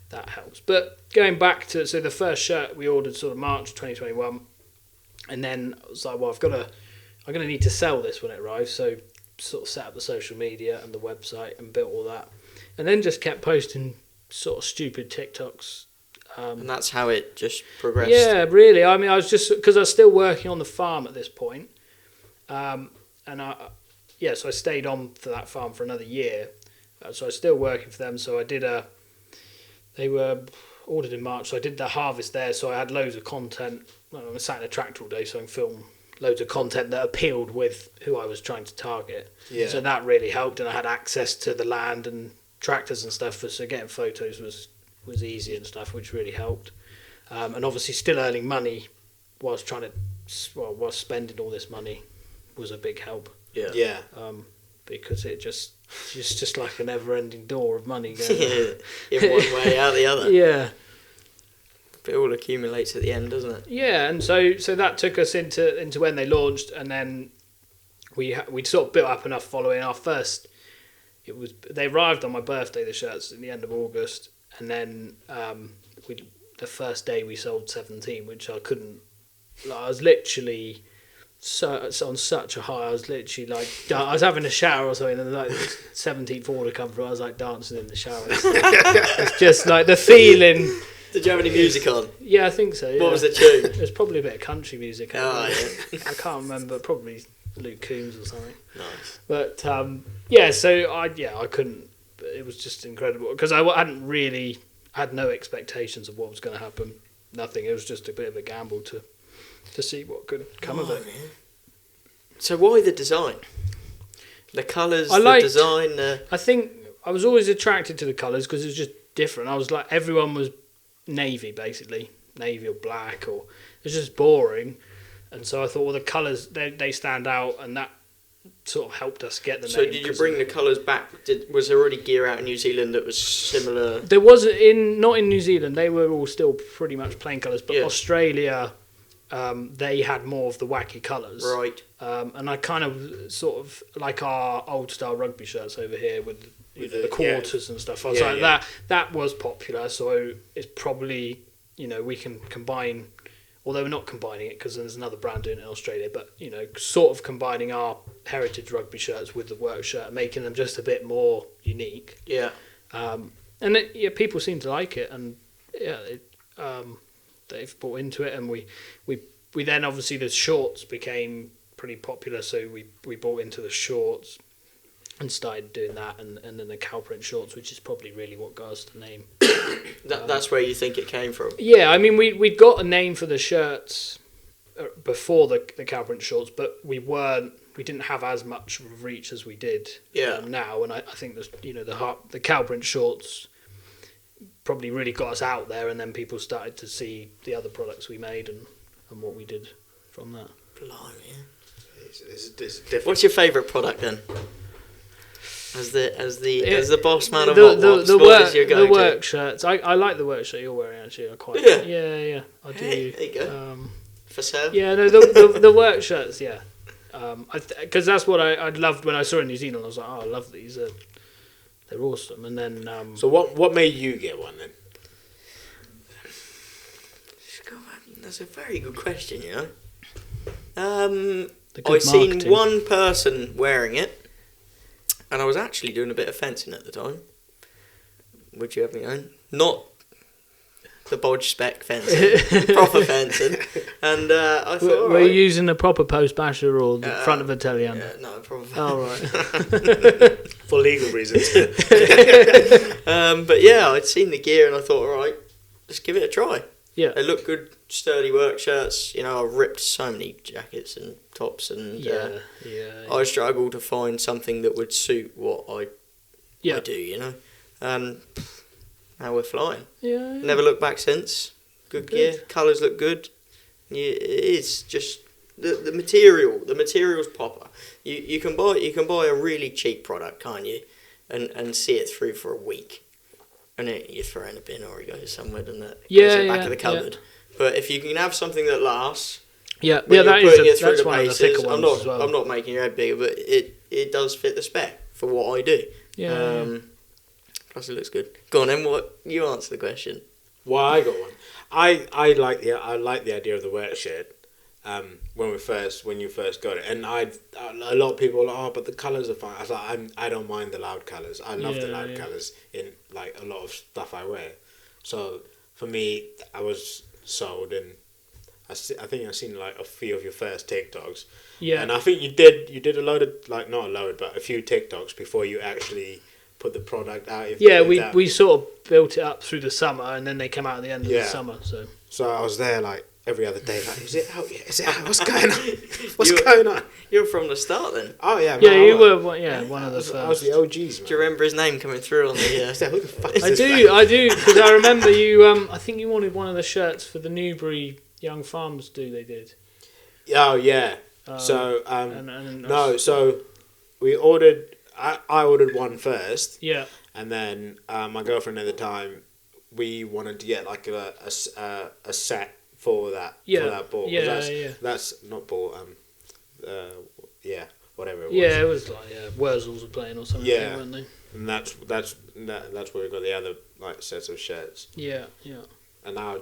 that helps. But going back to the first shirt we ordered sort of March 2021, and then I was like, well, I'm going to need to sell this when it arrives, so sort of set up the social media and the website and built all that. And then just kept posting sort of stupid TikToks. And that's how it just progressed. Yeah, really. I mean, I was just, because I was still working on the farm at this point. So I stayed on for that farm for another year. So I was still working for them. So I did they were ordered in March, so I did the harvest there. So I had loads of content. I sat in a tractor all day, so I can film loads of content that appealed with who I was trying to target. Yeah. So that really helped, and I had access to the land and tractors and stuff, so getting photos was easy and stuff, which really helped. And obviously still earning money whilst whilst spending all this money was a big help. Yeah. Because it's just like a never-ending door of money going. In one way, out the other. Yeah. It all accumulates at the end, doesn't it? Yeah, and so that took us into when they launched, and then we sort of built up enough following. They arrived on my birthday, the shirts, in the end of August, and then the first day we sold 17, which I couldn't. I was literally on such a high. I was literally like, I was having a shower or something, and like the 17th order come through. I was like dancing in the shower. It's just like the feeling. Did you have any music on? Yeah, I think so. Yeah. What was the tune? It was probably a bit of country music. Oh, I can't remember. Probably Luke Combs or something. Nice. But so I couldn't. It was just incredible because I had no expectations of what was going to happen. Nothing. It was just a bit of a gamble to see what could come of it. Man. So why the design? The colours, design. I think I was always attracted to the colours because it was just different. I was like, everyone was navy, basically. Navy or black, or it was just boring. And so I thought, well, the colours, they stand out, and that sort of helped us get the name. So did you bring the colours back? Was there already gear out in New Zealand that was similar? There was not in New Zealand. They were all still pretty much plain colours, but Australia, they had more of the wacky colours. Right. And I kind of sort of like our old style rugby shirts over here with the quarters and stuff. I was that was popular, so it's probably, we can combine, although we're not combining it because there's another brand doing it in Australia, but sort of combining our heritage rugby shirts with the work shirt, making them just a bit more unique. Yeah. And people seem to like it, and they've bought into it, and we then obviously the shorts became pretty popular, so we bought into the shorts and started doing that, and then the cow print shorts, which is probably really what got us the name. That's where you think it came from? Yeah, I mean, we'd got a name for the shirts before the cow print shorts, but we didn't have as much reach as we did now, and I think the cow print shorts probably really got us out there, and then people started to see the other products we made and what we did from that. Blimey. It's different. What's your favourite product then? As the boss man of Wop Wops, what is your go-to? The work shirts. I like the work shirt you're wearing actually. I quite. Yeah. Yeah. I do. Hey, there you go. For sale. Yeah, no, the work shirts. Yeah, because that's what I loved when I saw in New Zealand. I was like, oh, I love these. They're awesome. And then. So what made you get one then? That's a very good question. You know. The good I'd seen marketing. one person wearing it, and I was actually doing a bit of fencing at the time. Would you have me own? Not the bodge spec fencing, proper fencing. And I thought, were you using the proper post basher or the front of a telehandler? Yeah, no, proper. Oh right. For legal reasons. But yeah, I'd seen the gear and I thought, all right, let's give it a try. Yeah. They look good, sturdy work shirts. You know, I ripped so many jackets and tops, and Yeah. I struggled to find something that would suit what I do. You know, and now we're flying. Yeah. Never looked back since. Good gear, colours look good. Yeah, it is just the material. The material's proper. You can buy a really cheap product, can't you? And see it through for a week. And you throw it in a bin or it goes somewhere, doesn't it? Goes in the back of the cupboard. But if you can have something that lasts, that that's one of the thicker ones as well. I'm not making your head bigger, but it does fit the spec for what I do. Yeah. Plus it looks good. Go on then, you answer the question. Well, I got one. I like the idea of the work shirt. When you first got it, and a lot of people were like, oh, but the colours are fine. I was like, I don't mind the loud colours. I love the loud colours in like a lot of stuff I wear. So for me, I was sold, and I think I've seen like a few of your first TikToks. Yeah. And I think you did a load of, like, not a load, but a few TikToks before you actually put the product out. We sort of built it up through the summer, and then they came out at the end of the summer. So I was there like every other day, like, is it out yet? Is it out? What's going on? What's going on? You're from the start then. Oh yeah. Yeah, you were. One of the first. I was the OGs, man. Do you remember his name coming through on the? Who the fuck is I this do, man? because I remember you. I think you wanted one of the shirts for the Newbury Young Farmers do. They did. Oh yeah. So so we ordered. I ordered one first. Yeah. And then my girlfriend at the time, we wanted to get like a set for that ball. That's not ball. Whatever it was. Yeah, it was like Wurzels were playing or something, weren't they? And that's where we got the other like sets of shirts. Yeah. And now I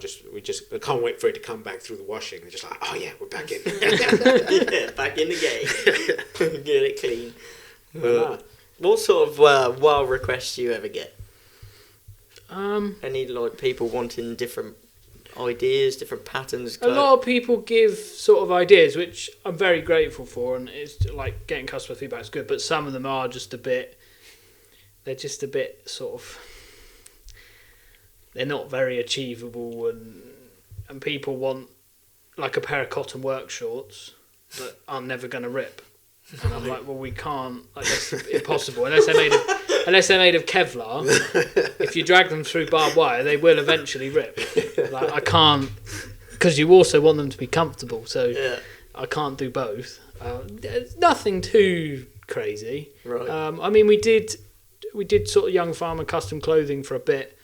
can't wait for it to come back through the washing. We're just like, oh yeah, we're back in. Back in the game. Get it clean. What sort of wild requests do you ever get? Any like people wanting different ideas, different patterns? A lot of people give sort of ideas, which I'm very grateful for, and it's like getting customer feedback is good. But some of them are just a bit. They're just a bit sort of. They're not very achievable, and people want like a pair of cotton work shorts that are never going to rip. And I'm like, well, we can't. Like, that's impossible unless they're made of Kevlar. If you drag them through barbed wire, they will eventually rip. Like, I can't, because you also want them to be comfortable. So I can't do both. It's nothing too crazy. Right. I mean, we did sort of young farmer custom clothing for a bit,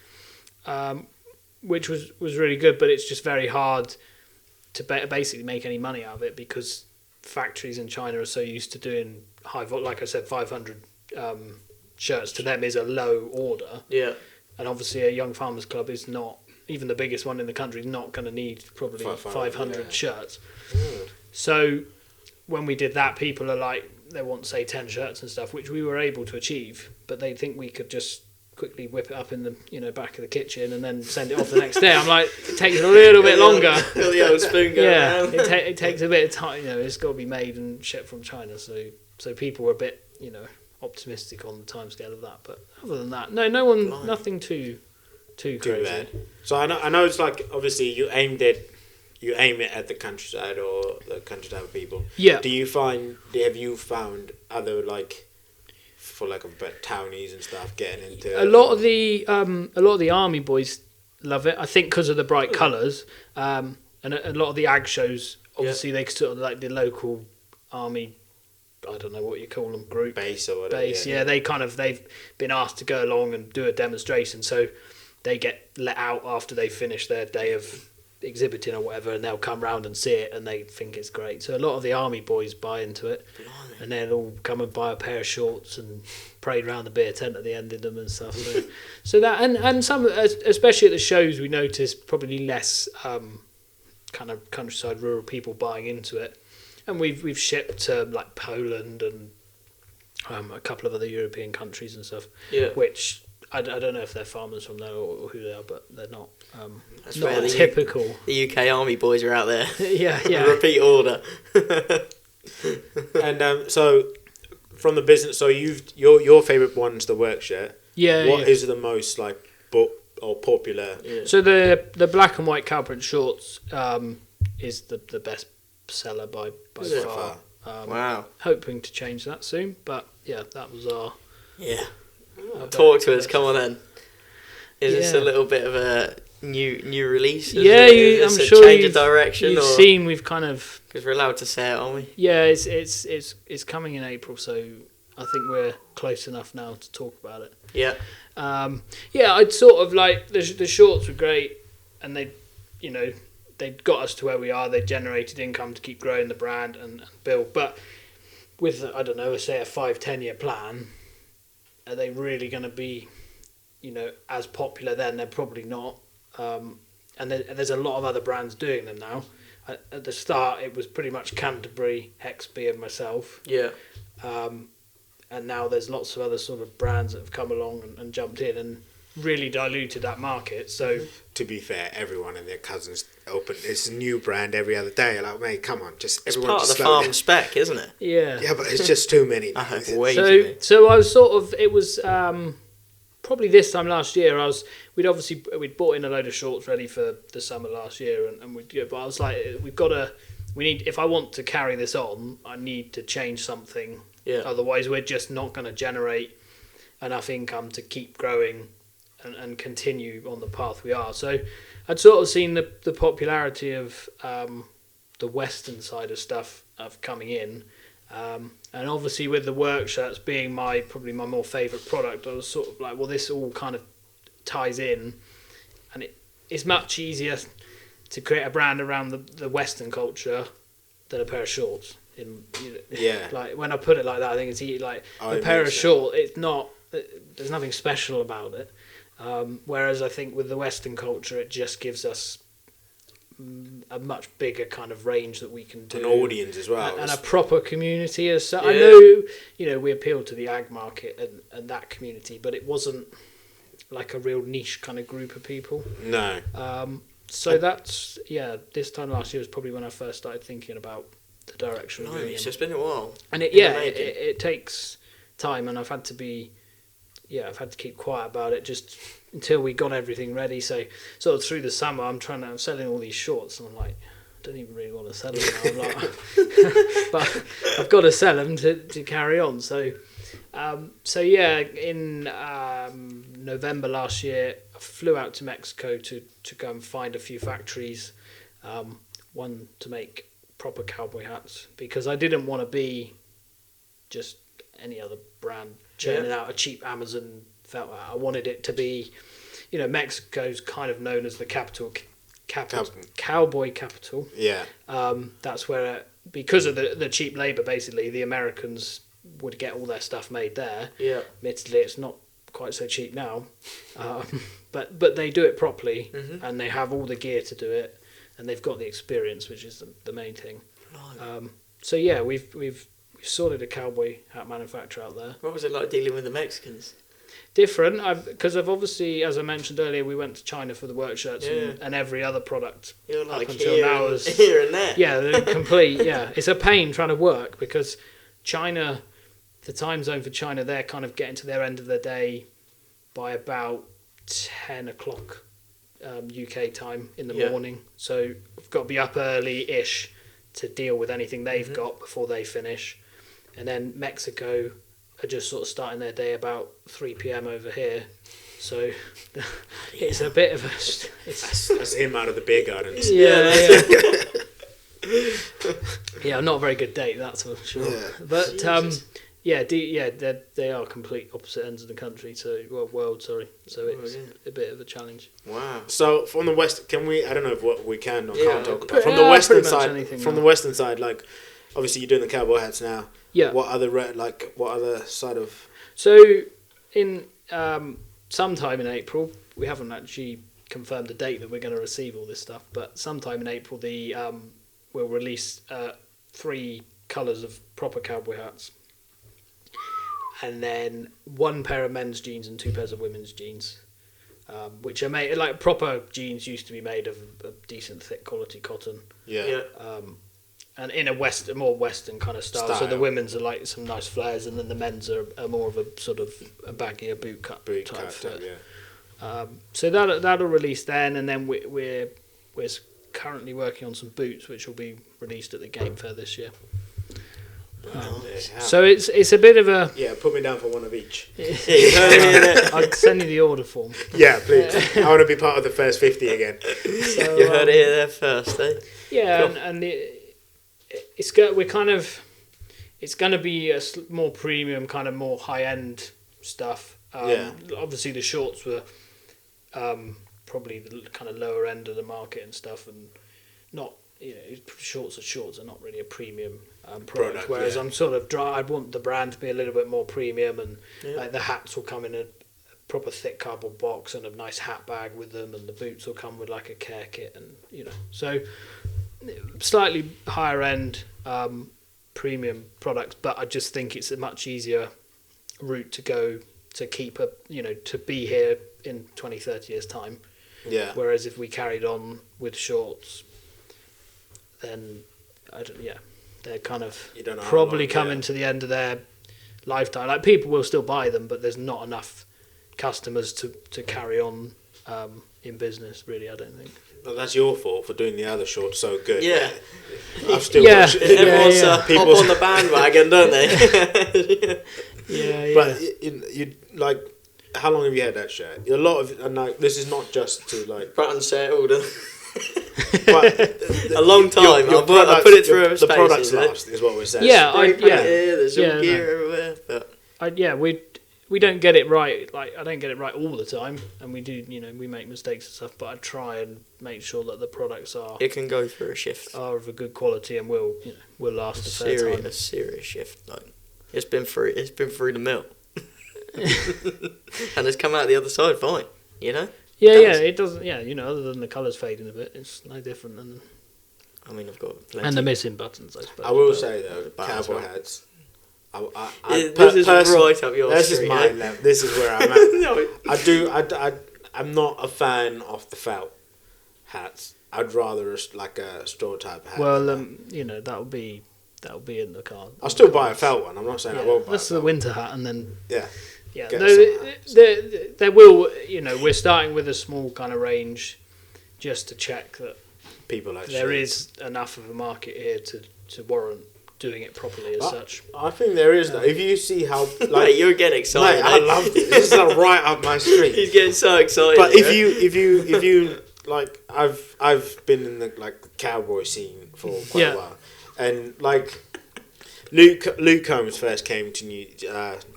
which was really good. But it's just very hard to basically make any money out of it because factories in China are so used to doing like I said, 500 shirts to them is a low order. Yeah. And obviously a young farmers club is not, even the biggest one in the country, is not going to need probably 500 shirts. So when we did that, people are like, they want say 10 shirts and stuff, which we were able to achieve, but they think we could just quickly whip it up in the back of the kitchen and then send it off the next day. I'm like, it takes a little bit longer. The old spoon going around. It takes a bit of time. It's got to be made and shipped from China. So people were a bit, optimistic on the timescale of that. But other than that, nothing too crazy. Bad. So I know it's like obviously you aim it at the countryside or the countryside people. Yeah. Have you found other like for lack of better, townies and stuff getting into A lot of the army boys love it. I think because of the bright colours, and a lot of the ag shows. Obviously, they sort of like the local army. I don't know what you call them, group base or whatever. base. Yeah, they've been asked to go along and do a demonstration, so they get let out after they finish their day of exhibiting or whatever, and they'll come round and see it, and they think it's great. So a lot of the army boys buy into it, and they'll all come and buy a pair of shorts and parade around the beer tent at the end of them and stuff. So that and some, especially at the shows, we notice probably less kind of countryside rural people buying into it, and we've shipped to like Poland and a couple of other European countries and stuff. Yeah. Which I don't know if they're farmers from there or who they are, but they're not. That's not fair, typical. The UK Army boys are out there. Yeah. Repeat order. And so from the business, so your favourite one's the work shirt. Yeah. What is the most like or popular? Yeah. So the black and white cow print shorts is the best seller by Is far. it? Wow. Hoping to change that soon, but yeah, that was our. Yeah. Talk to us. Come on then. Is this a Yeah. little bit of a new release? Yeah, is I'm this sure a change you've, of direction. you've seen we've kind of. Because we're allowed to say it, aren't we? Yeah, it's coming in April, so I think we're close enough now to talk about it. Yeah. Yeah, I'd sort of like the shorts were great, and they got us to where we are. They generated income to keep growing the brand and build. But with I don't know, say a 5-10 year plan, are they really going to be, as popular then? They're probably not. And there's a lot of other brands doing them now. At the start, it was pretty much Canterbury, Hexby, and myself. Yeah. And now there's lots of other sort of brands that have come along and jumped in and really diluted that market. So To be fair, everyone and their cousins open this new brand every other day. Like, mate, come on, just It's everyone part of just the slow farm down. spec, isn't it? yeah. Yeah, but it's just too many. I now. have way too So many. so I was sort of, it was probably this time last year. We'd bought in a load of shorts ready for the summer last year, and we'd go. But I was like, if I want to carry this on, I need to change something. Yeah. Otherwise, we're just not going to generate enough income to keep growing and continue on the path we are. So I'd sort of seen the popularity of the Western side of stuff coming in. And obviously with the work shirts being probably my more favourite product, I was sort of like, well, this all kind of ties in. And it's much easier to create a brand around the Western culture than a pair of shorts. Yeah. Like when I put it like that, I think it's like Oh, a it pair of makes sense. shorts. It's not. There's nothing special about it. Whereas I think with the Western culture, it just gives us a much bigger kind of range that we can do. An audience as well. And a proper community as such. Yeah. I know, we appealed to the ag market and that community, but it wasn't like a real niche kind of group of people. No. So that's, this time last year was probably when I first started thinking about the direction we're going in. Nice. It's been a while. And In the making. it takes time, and I've had to keep quiet about it just until we got everything ready. So sort of through the summer, I'm selling all these shorts, and I'm like, I don't even really want to sell them now. I'm like, but I've got to sell them to carry on. So in November last year, I flew out to Mexico to go and find a few factories, one to make proper cowboy hats, because I didn't want to be just any other brand churning out a cheap Amazon felt. I wanted it to be, Mexico's kind of known as the cowboy capital. Yeah. That's where, because of the cheap labour, basically, the Americans would get all their stuff made there. Yeah. Admittedly, it's not quite so cheap now, but they do it properly, Mhm. and they have all the gear to do it, and they've got the experience, which is the main thing. So yeah, we've sorted a cowboy hat manufacturer out there. What was it like dealing with the Mexicans? Different, because I've obviously, as I mentioned earlier, we went to China for the work shirts Yeah. and every other product. You're like until here, now and, is- here and there. Yeah, they're complete. Yeah, it's a pain trying to work, because China, the time zone for China, they're kind of getting to their end of the day by about 10 o'clock UK time in the Yeah. morning. So we've got to be up early-ish to deal with anything they've Mhm. got before they finish. And then Mexico, are just sort of starting their day about 3 p.m. over here. So it's a bit of a... That's him out of the beer gardens. Yeah. Yeah, not a very good date, that's for sure. Yeah. But they are complete opposite ends of the country, world. So it's a bit of a challenge. Wow. So from the west, can we? I don't know if what we can or Yeah, can't talk about from the western side. From the now. western side, like obviously you're doing the cowboy hats now. Yeah. What other side of? So in sometime in April, we haven't actually confirmed the date that we're going to receive all this stuff, but sometime in April we'll release 3 colours of proper cowboy hats, and then 1 pair of men's jeans and 2 pairs of women's jeans, which are made like proper jeans used to be made of a decent thick quality cotton. Yeah. And in a more western kind of style. So the women's are like some nice flares, and then the men's are more of a sort of a baggier boot cut type fit. Yeah. So that'll release then, and then we're currently working on some boots, which will be released at the Game Fair this year. So it's a bit of a... Yeah, put me down for one of each. I'll send you the order form. Yeah, please. I want to be part of the first 50 again. So, you heard it here there first, eh? Yeah, cool. and it's going to be a more premium, kind of more high end stuff. Obviously the shorts were probably the kind of lower end of the market and stuff, and not, shorts are not really a premium product. Whereas I'm sort of I'd want the brand to be a little bit more premium, and like the hats will come in a proper thick cardboard box and a nice hat bag with them, and the boots will come with like a care kit, and so slightly higher end premium products. But I just think it's a much easier route to go to keep to be here in 20-30 years time. Yeah. Whereas if we carried on with shorts, then they're kind of probably coming to the end of their lifetime. Like, people will still buy them, but there's not enough customers to carry on in business, really, I don't think. Well, that's your fault for doing the other shorts so good. Yeah. I've still watched everyone's hop on the bandwagon, don't they? Yeah. But you like, how long have you had that shirt? A lot of, and like, this is not just to like button settled. But a long time. I put it through the products last is what we're saying. Yeah, there's all gear everywhere. But we don't get it right. Like, I don't get it right all the time, and we do. We make mistakes and stuff. But I try and make sure that the products it can go through a shift, are of a good quality, and will last a fair time. A serious shift. Like, it's been through the mill, and it's come out the other side fine. It doesn't. Yeah, other than the colours fading a bit, it's no different than. I mean, I've got plenty. And the missing buttons, I suppose. I will say though, cowboy hats. This is right up your street. This is my level. This is where I'm at. I'm not a fan of the felt hats. I'd rather like a straw type hat. Well, that'll be in the car. I'll still buy a felt one. I'm not saying I won't buy. That's the winter hat, and then yeah. There will. We're starting with a small kind of range, just to check that people actually there is enough of a market here to warrant doing it properly as such. I think there is though. If you see how like you're getting excited. Mate, I love this. This is right up my street. He's getting so excited. But if you like, I've been in the like cowboy scene for quite a while, and like Luke Combs first came to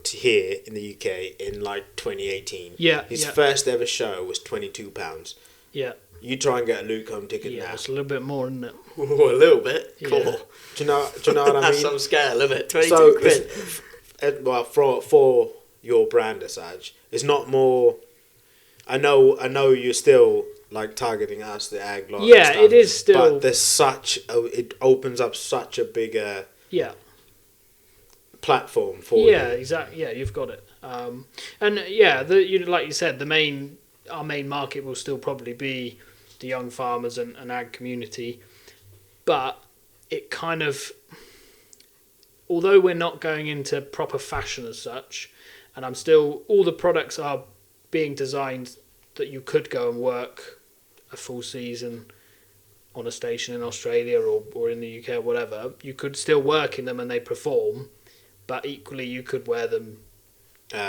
here in the UK in like 2018. Yeah, his first ever show was £22. Yeah. You try and get a Luke Combs ticket now. It's a little bit more, isn't it? A little bit. Yeah. Cool. Do you know what I mean? That's some scale, isn't it? 22 quid. Well, for your brand as such, it's not more. I know you're still like targeting us, the ag lot. Yeah, and stuff, it is still. But there's it opens up such a bigger platform for you. Yeah, exactly. Yeah, you've got it. And like you said, our main market will still probably be the young farmers and ag community, but it kind of, although we're not going into proper fashion as such, and all the products are being designed that you could go and work a full season on a station in Australia or in the UK or whatever, you could still work in them and they perform, but equally you could wear them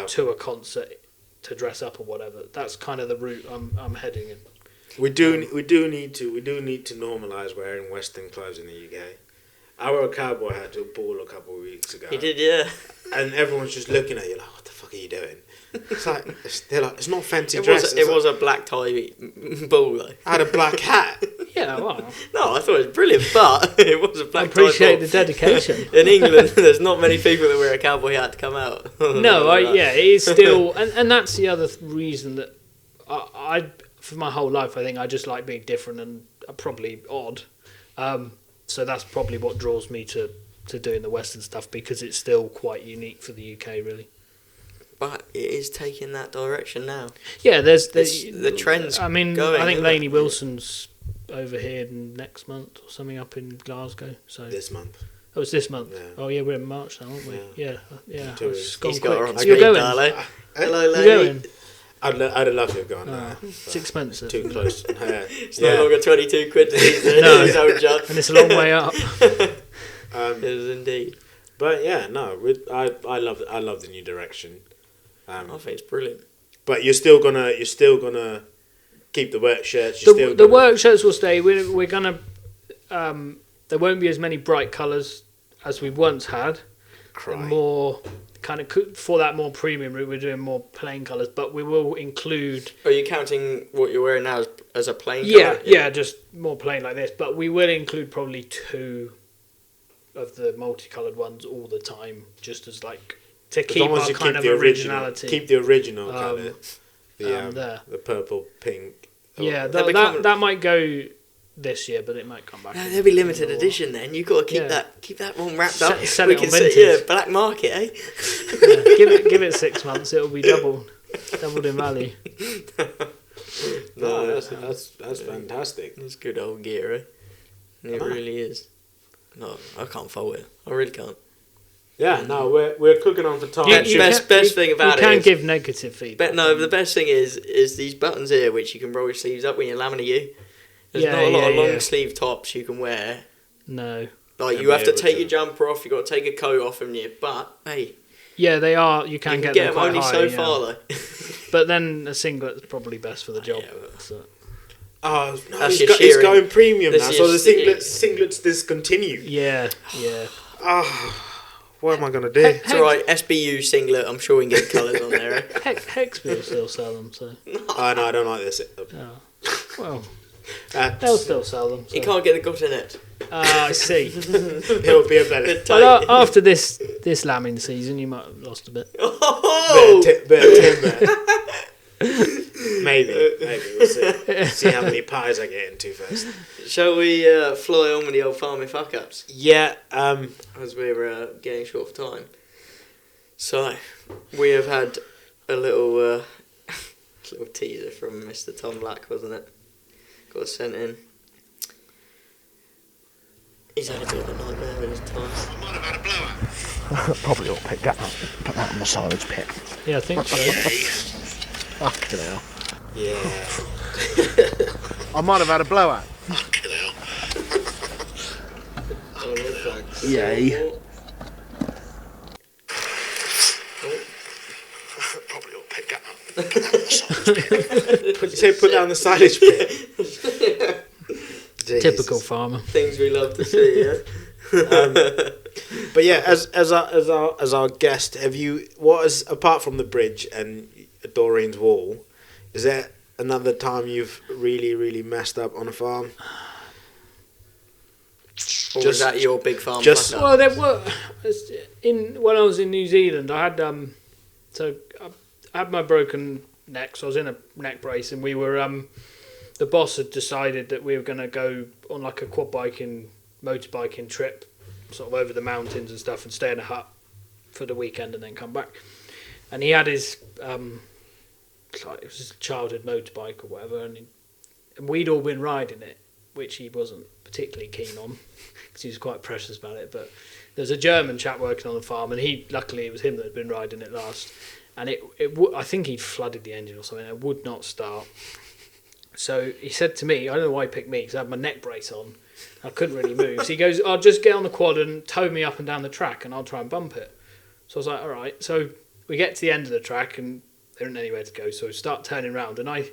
to a concert to dress up or whatever. That's kind of the route I'm heading in. We do need to normalise wearing Western clothes in the UK. I wore a cowboy hat to a ball a couple of weeks ago. He did, yeah. And everyone's just looking at you like, what the fuck are you doing? It's like, they're like, it's not fancy dress. It was a black tie ball, though. I had a black hat. Yeah, well. No, I thought it was brilliant, but it was a black tie ball. I appreciate the dedication. In England, there's not many people that wear a cowboy hat to come out. No, it is still... And that's the other reason that I, for my whole life, I think I just like being different and probably odd. So that's probably what draws me to doing the Western stuff, because it's still quite unique for the UK, really. But it is taking that direction now. Yeah, there's the trends. I mean, going, I think Lainey Wilson's over here next month or something up in Glasgow. So This month. Oh, it's this month. Yeah. Oh, yeah, we're in March now, aren't we? Yeah. It's gone He's quick. got her on You're speed going. dial, eh? Hello, You're lady. going. I'd love to have gone there. It's expensive. Too close. It's no longer 22 quid to eat his own jug. And it's a long way up. It is indeed. But yeah, no, I love the new direction. I think it's brilliant. But you're still gonna keep the work shirts. The work shirts will stay. We're gonna. There won't be as many bright colours as we once had. More kind of for that more premium route. We're doing more plain colours, but we will include. Are you counting what you're wearing now as a plain colour? colour? Yeah, just more plain like this. But we will include probably 2 of the multicoloured ones all the time, just as like to keep our kind of originality. Keep the original colour. The purple, pink. Yeah, that might go this year, but it might come back. No, they'll be limited edition then. You've got to keep that one wrapped up. Sell it on vintage. Black market, eh? Give it 6 months, it'll be doubled in value. No, that's fantastic. It's good old gear, eh? It really is. No, I can't fault it. I really can't. Yeah, no, we're cooking on for time. Best thing about it is... You can give negative feedback. But no, the best thing is these buttons here, which you can roll your sleeves up when you laminate you. There's not a lot of long sleeve tops you can wear. No. Like, you have to take your jumper off, you've got to take a coat off them, but, hey... Yeah, they are. You can get them quite only high, so far, though. But then a singlet's probably best for the job. So. Oh, no, it's going premium now, so the singlets discontinue. Yeah. What am I going to do? It's alright, SBU singlet, I'm sure we can get colours on there. Hex will still sell them, so... Oh, no, I don't like this. Oh. Well, they'll still sell them. So. You can't get the gut in it. I see. It'll be a better... Well, after this lambing season, you might have lost a bit. Oh! Bit of timber. Maybe. We'll see. See how many pies I get into first. Shall we fly on with the old farming fuck-ups? Yeah. As we're getting short of time. So, we have had a little teaser from Mr. Tom Black, wasn't it? Got sent in. He's had a bit of a nightmare with his time. I might have had a blowout. Probably ought to pick that up, put that in the silage pit. Yeah, I think so. Fucking hell. Yeah. I might have had a blowout. Fucking hell. Yay. Probably ought to pick that up. Put that in the silage pit. Put that in the silage pit. Jesus. Typical farmer. Things we love to see, yeah. But yeah, as our guest, apart from the bridge and Doreen's wall, is there another time you've really messed up on a farm? Or was that your big farm? Well, there were when I was in New Zealand, I had I had my broken neck, so I was in a neck brace, and we were the boss had decided that we were going to go on like a motorbiking trip, sort of over the mountains and stuff, and stay in a hut for the weekend and then come back. And he had his it was his childhood motorbike or whatever, and we'd all been riding it, which he wasn't particularly keen on because he was quite precious about it. But there was a German chap working on the farm, and luckily it was him that had been riding it last, and I think he'd flooded the engine or something. It would not start. So he said to me, I don't know why he picked me because I had my neck brace on. I couldn't really move. So he goes, I'll just get on the quad and tow me up and down the track and I'll try and bump it. So I was like, all right. So we get to the end of the track and there isn't anywhere to go. So we start turning around and I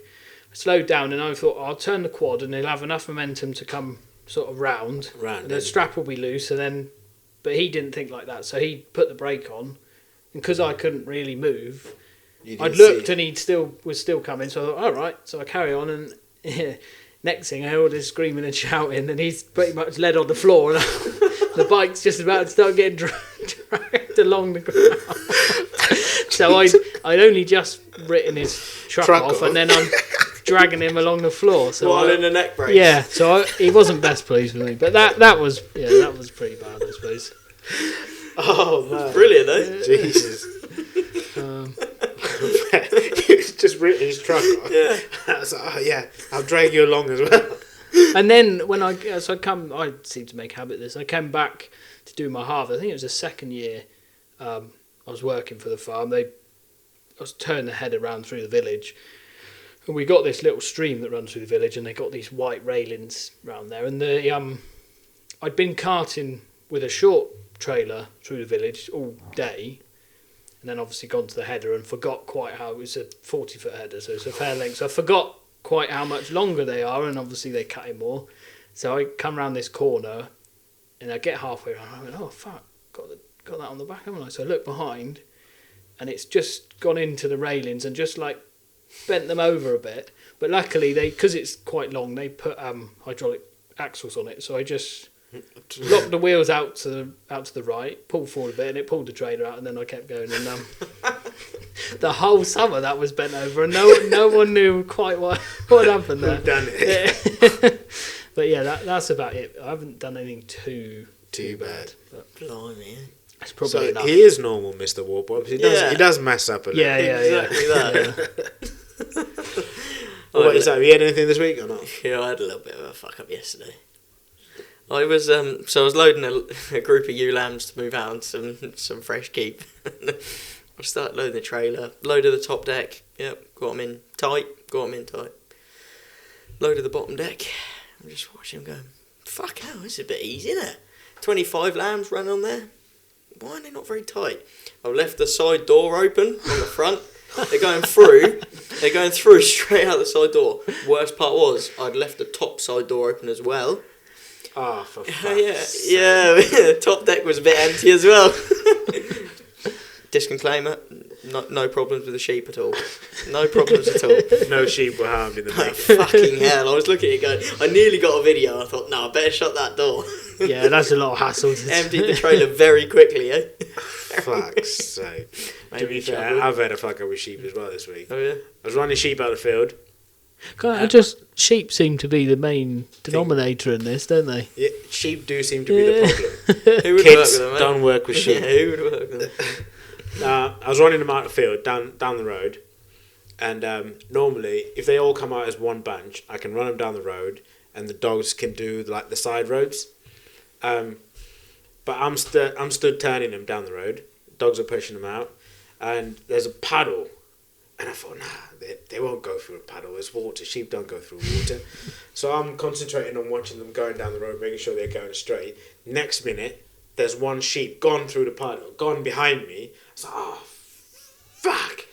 slowed down and I thought, I'll turn the quad and he'll have enough momentum to come sort of round. And the strap will be loose. And then, but he didn't think like that. So he put the brake on. And because I couldn't really move, I'd looked and he was still coming. So I thought, all right. So I carry on and next thing I heard this screaming and shouting and he's pretty much led on the floor and the bike's just about to start getting dragged along the ground. So I'd only just written his truck off and then I'm dragging him along the floor. So while in the neck brace. Yeah, so he wasn't best pleased with me. But that was pretty bad, I suppose. Oh, man. Brilliant, eh? Yeah. Jesus. He's just written his truck off. Yeah. I was like, oh yeah, I'll drag you along as well. And then when I seem to make habit of this. I came back to do my half. I think it was the second year. I was working for the farm. I was turning the head around through the village, and we got this little stream that runs through the village, and they got these white railings round there. And I'd been carting with a short trailer through the village all day, and then obviously gone to the header and forgot quite how it was a 40-foot header, so it's a fair length. So I forgot quite how much longer they are, and obviously they cut it more. So I come round this corner, and I get halfway around, and I went, oh fuck, got that on the back, haven't I? So I look behind, and it's just gone into the railings and just like bent them over a bit. But luckily, because it's quite long, they put hydraulic axles on it. So I just locked the wheels out to the right, pulled forward a bit, and it pulled the trailer out, and then I kept going. And the whole summer that was bent over, and no one knew quite what happened there. Who'd done it? Yeah. But yeah, that's about it. I haven't done anything too bad. But Blimey. it's probably So enough. he is normal, Mr. Wop Wops. He does mess up a little. Yeah. Exactly that. What is that? Have you had anything this week or not? Yeah, I had a little bit of a fuck up yesterday. I was loading a group of ewe lambs to move out on some fresh keep. I started loading the trailer, loaded the top deck. Yep, got them in tight. Loaded the bottom deck. I'm just watching them going, fuck hell, this is a bit easy, isn't it? 25 lambs run on there. Why are they not very tight? I've left the side door open on the front. They're going through straight out the side door. Worst part was I'd left the top side door open as well. Oh, for fuck's sake. Yeah. The top deck was a bit empty as well. Disclaimer: no problems with the sheep at all. No problems at all. No sheep were harmed in the Like, making. fucking hell! I was looking at it going. I nearly got a video. I thought, no, I better shut that door. Yeah, that's a lot of hassle. Emptied the trailer very quickly, eh? Fuck's sake. To Maybe be fair, trouble. I've had a fuck up with sheep as well this week. Oh yeah. I was running sheep out of the field. Sheep seem to be the main denominator in this, don't they? Yeah, sheep do seem to be the problem. Who would Kids work with them, eh? don't work with sheep. Yeah, who would work with them? I was running them out of the field down the road, and normally if they all come out as one bunch, I can run them down the road, and the dogs can do like the side roads. But I'm stood turning them down the road. Dogs are pushing them out, and there's a puddle, and I thought, nah, they won't go through a puddle. There's water. Sheep don't go through water. So I'm concentrating on watching them going down the road, making sure they're going straight. Next minute, there's one sheep gone through the puddle, gone behind me. I was like, oh, fuck.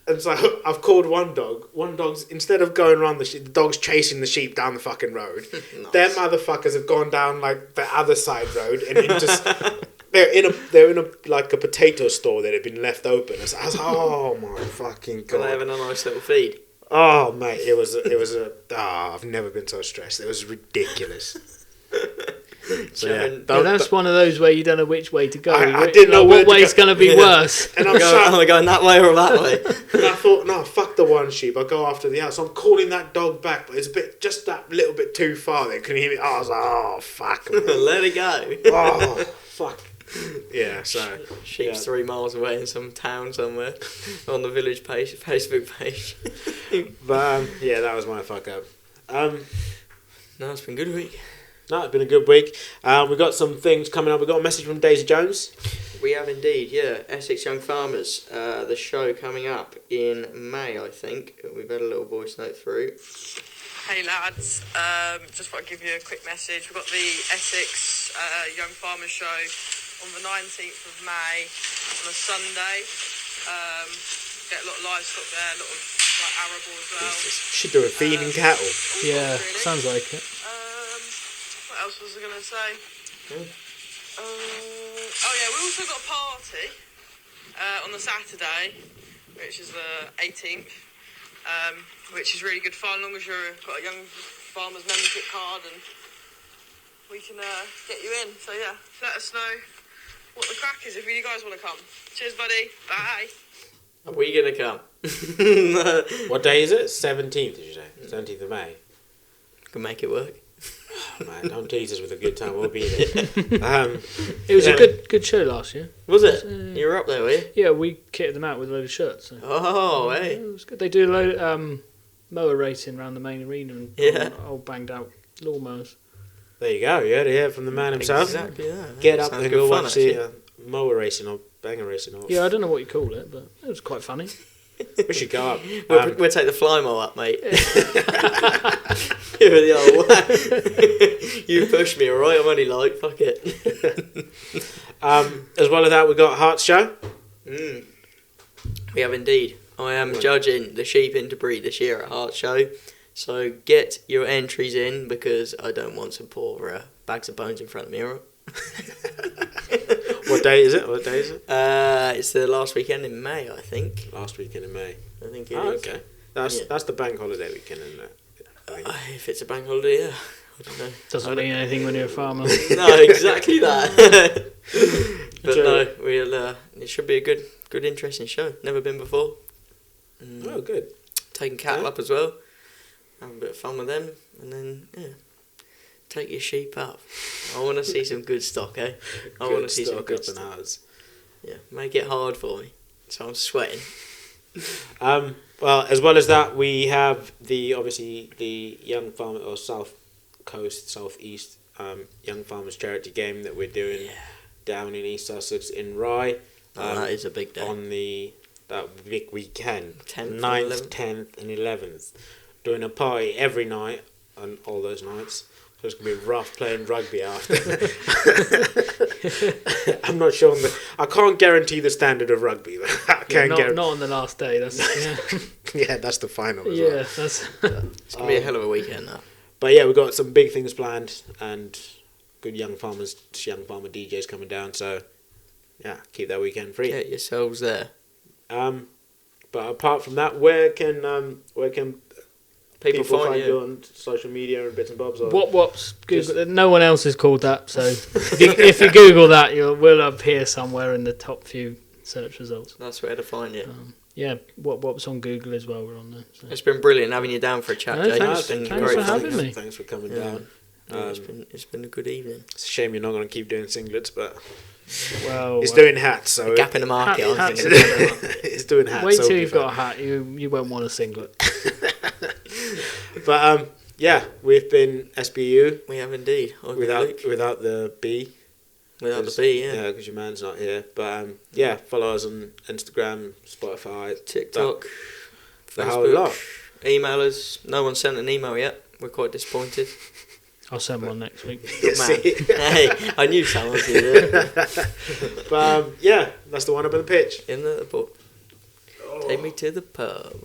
And so I've called one dog. One dog's, instead of going around the sheep, the dog's chasing the sheep down the fucking road. Nice. Them motherfuckers have gone down like the other side road and they're in a like a potato store that had been left open. I was like, oh my fucking Got god. having a nice little feed. Oh mate, it was I've never been so stressed. It was ridiculous. So yeah, That's one of those where you don't know which way to go. I didn't know where what to way's go. going to be worse. and Am I going that way or that way? And I thought, no, fuck the one sheep. I'll go after the other. So I'm calling that dog back, but it's just that little bit too far. They couldn't hear me. I was like, oh fuck. Man. Let it go. Oh fuck. Yeah. So Sheep's 3 miles away in some town somewhere on the village page, Facebook page. But yeah, that was my fuck up. No, it's been a good week. No, it's been a good week. We've got some things coming up. We've got a message from Daisy Jones. We have indeed, yeah. Essex Young Farmers, the show coming up in May, I think. We've had a little voice note through. Hey lads, just want to give you a quick message. We've got the Essex Young Farmers show on the 19th of May on a Sunday. Get a lot of livestock there, a lot of like arable as well. Should do a feeding cattle. Yeah, Really. sounds like it. What else was I going to say? Oh yeah, we also got a party on the Saturday, which is the 18th, which is really good fun, as long as you've got a young farmer's membership card, and we can get you in. So yeah, let us know what the crack is if you guys want to come. Cheers, buddy. Bye. Are we gonna come? What day is it? 17th, did you say? 17th of May. Can make it work. Oh, man, don't tease us with a good time. We'll be there. It was a good show last year. Was it? You were up there, were you? Yeah, we kitted them out with a load of shirts. So. Oh, hey. It was good. They do a load of mower racing around the main arena and old banged out lawnmowers. There you go. You heard it here from the man himself. Exactly that. Get up Sounds and good go fun, watch the mower racing or banger racing. Or Yeah, I don't know what you call it, but it was quite funny. we should go up. We'll take the fly mower up, mate. Give it the old whack. You push me, alright? I'm only like, fuck it. As well as that, we got Hearts Show. We have indeed. I am judging the sheep into breed this year at Heart Show. So get your entries in, because I don't want some poor bags of bones in front of me, alright? What day is it? It's the last weekend in May, I think. Last weekend in May. I think it Oh, is. okay. That's the bank holiday weekend, isn't it? I think. If it's a bank holiday, yeah. I don't know. Doesn't mean anything when you're a farmer. No, exactly that. But True. no, we'll. It should be a good, interesting show. Never been before. Oh, good. Taking cattle Yeah. up as well. Have a bit of fun with them, and then take your sheep up. I want to see some good stock, eh? I want to see some good up in stock. ours. Yeah, make it hard for me, so I'm sweating. Well, as well as that, we have the Young Farmer or South Coast, Southeast Young Farmers Charity game that we're doing down in East Sussex in Rye. That is a big day. On that big weekend, 10th, 9th, 10th, and 11th, doing a party every night on all those nights. So it's gonna be rough playing rugby after. I'm not sure. I can't guarantee the standard of rugby. I can't guarantee. Not on the last day. That's Yeah, that's the final as well. yeah. That's It's gonna be a hell of a weekend, though. But yeah, we've got some big things planned and good young farmer DJs coming down. So yeah, keep that weekend free. Get yourselves there. But apart from that, where can people find you. you on social media and bits and bobs? Or Wop Wops. Google. No one else is called that. So if you Google that, we'll appear somewhere in the top few search results. That's where to find you. Yeah, Wop Wops on Google as well. We're on there. So. It's been brilliant having you down for a chat, No, Jake. thanks. It's been Thanks great for fun. having me. Thanks for coming Yeah. down. Yeah, it's been a good evening. It's a shame you're not going to keep doing singlets, but Well, he's doing hats, so Gap in the market, I hats think. he's doing hats. Wait so till it'll be you've fun. got a hat. You won't want a singlet. But yeah, we've been SBU We have indeed. without the B. Without the B, yeah. Yeah, because your man's not here. But yeah, follow us on Instagram, Spotify, TikTok, the whole Facebook, lot. email us. No one sent an email yet. We're quite disappointed. I'll send one next week. Yeah, Man. see? Hey, I knew someone was there. But yeah, that's the one up in the pitch. In the book. Take me to the pub.